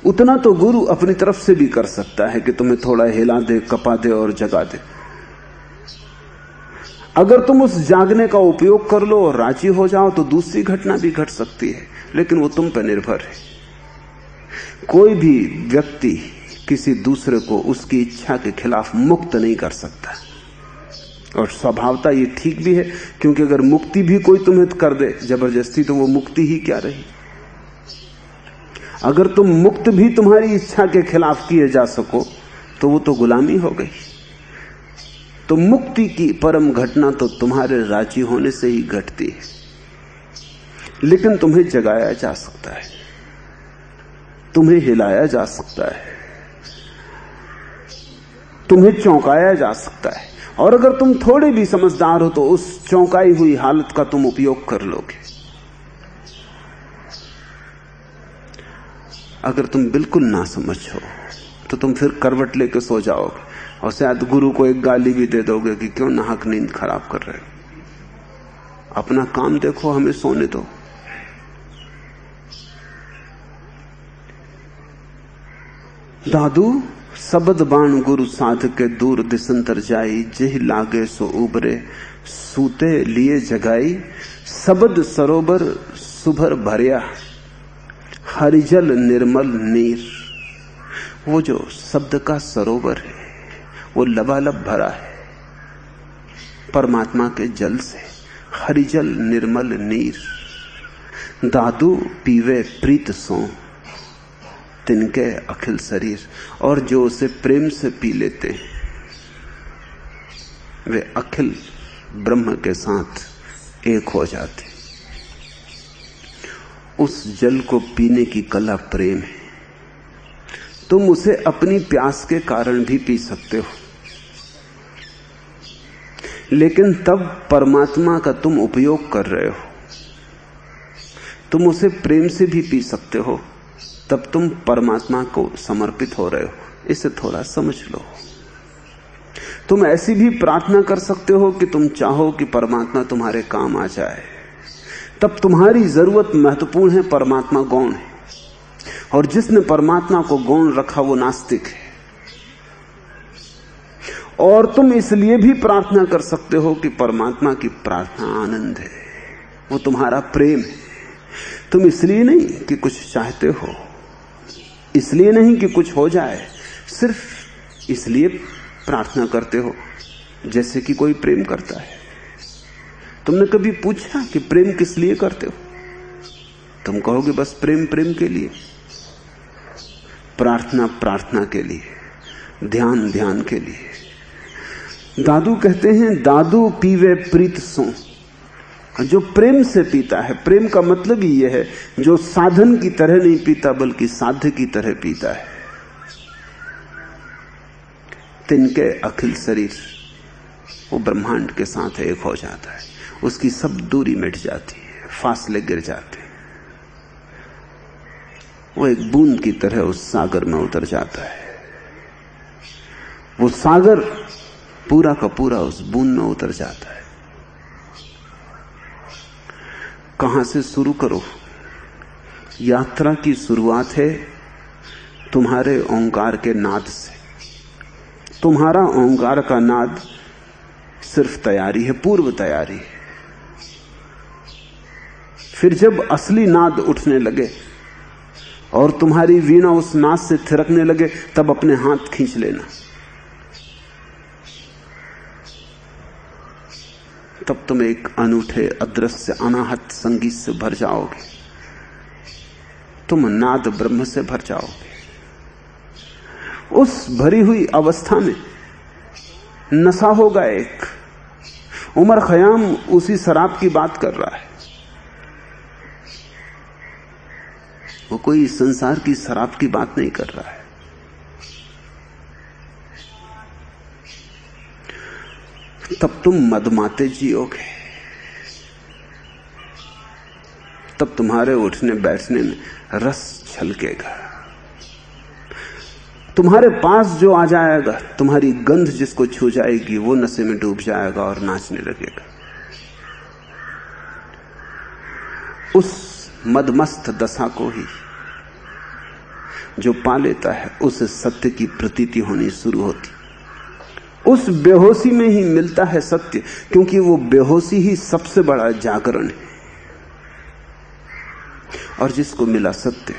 A: उतना तो गुरु अपनी तरफ से भी कर सकता है कि तुम्हें थोड़ा हिला दे, कपा दे और जगा दे। अगर तुम उस जागने का उपयोग कर लो और राजी हो जाओ तो दूसरी घटना भी घट सकती है, लेकिन वो तुम पर निर्भर है। कोई भी व्यक्ति किसी दूसरे को उसकी इच्छा के खिलाफ मुक्त नहीं कर सकता, और स्वभावता ये ठीक भी है, क्योंकि अगर मुक्ति भी कोई तुम्हें कर दे जबरदस्ती तो वो मुक्ति ही क्या रही। अगर तुम मुक्त भी तुम्हारी इच्छा के खिलाफ किए जा सको तो वो तो गुलामी हो गई। तो मुक्ति की परम घटना तो तुम्हारे राजी होने से ही घटती है। लेकिन तुम्हें जगाया जा सकता है, तुम्हें हिलाया जा सकता है, तुम्हें चौंकाया जा सकता है। और अगर तुम थोड़े भी समझदार हो तो उस चौंकाई हुई हालत का तुम उपयोग कर लोगे। अगर तुम बिल्कुल ना समझ हो तो तुम फिर करवट लेके सो जाओगे और शायद गुरु को एक गाली भी दे दोगे कि क्यों नाहक नींद खराब कर रहे हो, अपना काम देखो, हमें सोने दो। दादू शब्द बाण गुरु साध के, दूर दिसंतर जाई, जेहि लागे सो उबरे, सूते लिए जगाई। शब्द सरोवर सुभर भरिया, हरिजल निर्मल नीर। वो जो शब्द का सरोवर है वो लबालब भरा है परमात्मा के जल से, हरिजल निर्मल नीर। दादू पीवे प्रीत सो, तिनके अखिल शरीर। और जो उसे प्रेम से पी लेते हैं वे अखिल ब्रह्म के साथ एक हो जाते। उस जल को पीने की कला प्रेम है। तुम उसे अपनी प्यास के कारण भी पी सकते हो, लेकिन तब परमात्मा का तुम उपयोग कर रहे हो। तुम उसे प्रेम से भी पी सकते हो, तब तुम परमात्मा को समर्पित हो रहे हो। इसे थोड़ा समझ लो। तुम ऐसी भी प्रार्थना कर सकते हो कि तुम चाहो कि परमात्मा तुम्हारे काम आ जाए, तब तुम्हारी जरूरत महत्वपूर्ण है, परमात्मा गौण है। और जिसने परमात्मा को गौण रखा वो नास्तिक है। और तुम इसलिए भी प्रार्थना कर सकते हो कि परमात्मा की प्रार्थना आनंद है, वो तुम्हारा प्रेम है। तुम इसलिए नहीं कि कुछ चाहते हो, इसलिए नहीं कि कुछ हो जाए, सिर्फ इसलिए प्रार्थना करते हो जैसे कि कोई प्रेम करता है। तुमने कभी पूछा कि प्रेम किस लिए करते हो? तुम कहोगे बस प्रेम प्रेम के लिए, प्रार्थना प्रार्थना के लिए, ध्यान ध्यान के लिए। दादू कहते हैं, दादू पीवे प्रीत सो। जो प्रेम से पीता है, प्रेम का मतलब ही यह है, जो साधन की तरह नहीं पीता बल्कि साध्य की तरह पीता है। तिनके अखिल शरीर, वो ब्रह्मांड के साथ एक हो जाता है। उसकी सब दूरी मिट जाती है, फासले गिर जाते हैं। वो एक बूंद की तरह उस सागर में उतर जाता है। वो सागर पूरा का पूरा उस बूंद में उतर जाता है। कहां से शुरू करो? यात्रा की शुरुआत है तुम्हारे ओंकार के नाद से। तुम्हारा ओंकार का नाद सिर्फ तैयारी है, पूर्व तैयारी है। फिर जब असली नाद उठने लगे और तुम्हारी वीणा उस नाद से थिरकने लगे, तब अपने हाथ खींच लेना। तब तुम एक अनूठे अदृश्य अनाहत संगीत से भर जाओगे। तुम नाद ब्रह्म से भर जाओगे। उस भरी हुई अवस्था में नशा होगा एक। उमर खयाम उसी शराब की बात कर रहा है। वो कोई संसार की शराब की बात नहीं कर रहा है। तब तुम मदमाते जियोगे। तब तुम्हारे उठने बैठने में रस छलकेगा। तुम्हारे पास जो आ जाएगा, तुम्हारी गंध जिसको छू जाएगी, वो नशे में डूब जाएगा और नाचने लगेगा। उस मदमस्त दशा को ही जो पा लेता है, उसे सत्य की प्रतीति होनी शुरू होती। उस बेहोशी में ही मिलता है सत्य, क्योंकि वो बेहोशी ही सबसे बड़ा जागरण है। और जिसको मिला सत्य,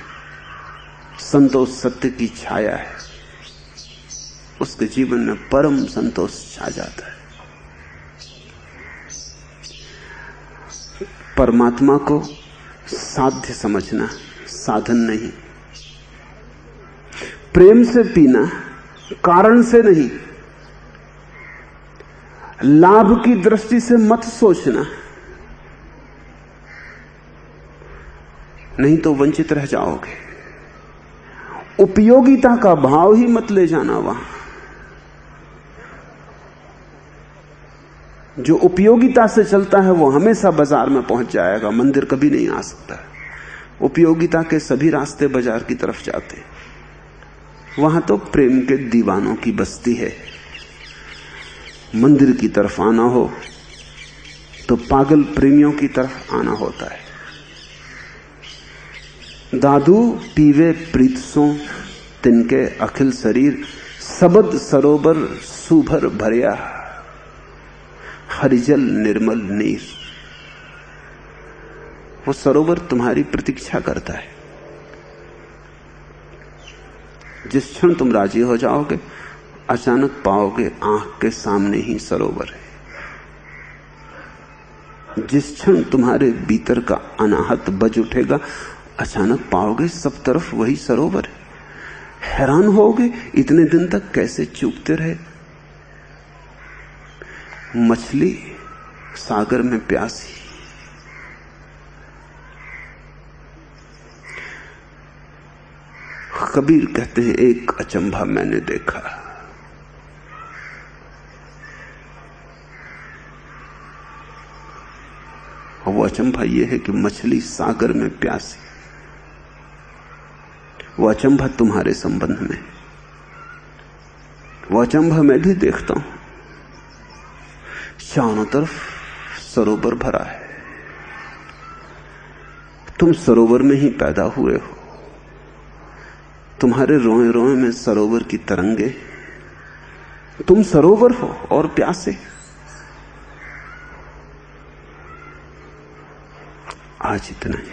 A: संतोष सत्य की छाया है, उसके जीवन में परम संतोष छा जाता है। परमात्मा को साध्य समझना, साधन नहीं। प्रेम से पीना, कारण से नहीं। लाभ की दृष्टि से मत सोचना, नहीं तो वंचित रह जाओगे। उपयोगिता का भाव ही मत ले जाना वहां। जो उपयोगिता से चलता है वो हमेशा बाजार में पहुंच जाएगा, मंदिर कभी नहीं आ सकता। उपयोगिता के सभी रास्ते बाजार की तरफ जाते हैं। वहां तो प्रेम के दीवानों की बस्ती है। मंदिर की तरफ आना हो तो पागल प्रेमियों की तरफ आना होता है। दादू पीवे प्रीत सो, तिनके अखिल शरीर, सबद सरोवर सुभर भरिया, हरिजल निर्मल नीर। वो सरोवर तुम्हारी प्रतीक्षा करता है। जिस क्षण तुम राजी हो जाओगे, अचानक पाओगे आंख के सामने ही सरोवर है। जिस क्षण तुम्हारे भीतर का अनाहत बज उठेगा, अचानक पाओगे सब तरफ वही सरोवर है। हैरान होगे इतने दिन तक कैसे चूकते रहे। मछली सागर में प्यासी, कबीर कहते हैं, एक अचंभा मैंने देखा। और वो अचंभा ये है कि मछली सागर में प्यासी। वो अचंभा तुम्हारे संबंध में, वो अचंभा मैं भी देखता हूं। चारों तरफ सरोवर भरा है, तुम सरोवर में ही पैदा हुए हो। तुम्हारे रोए रोए में सरोवर की तरंगे, तुम सरोवर हो और प्यासे। आज इतना ही।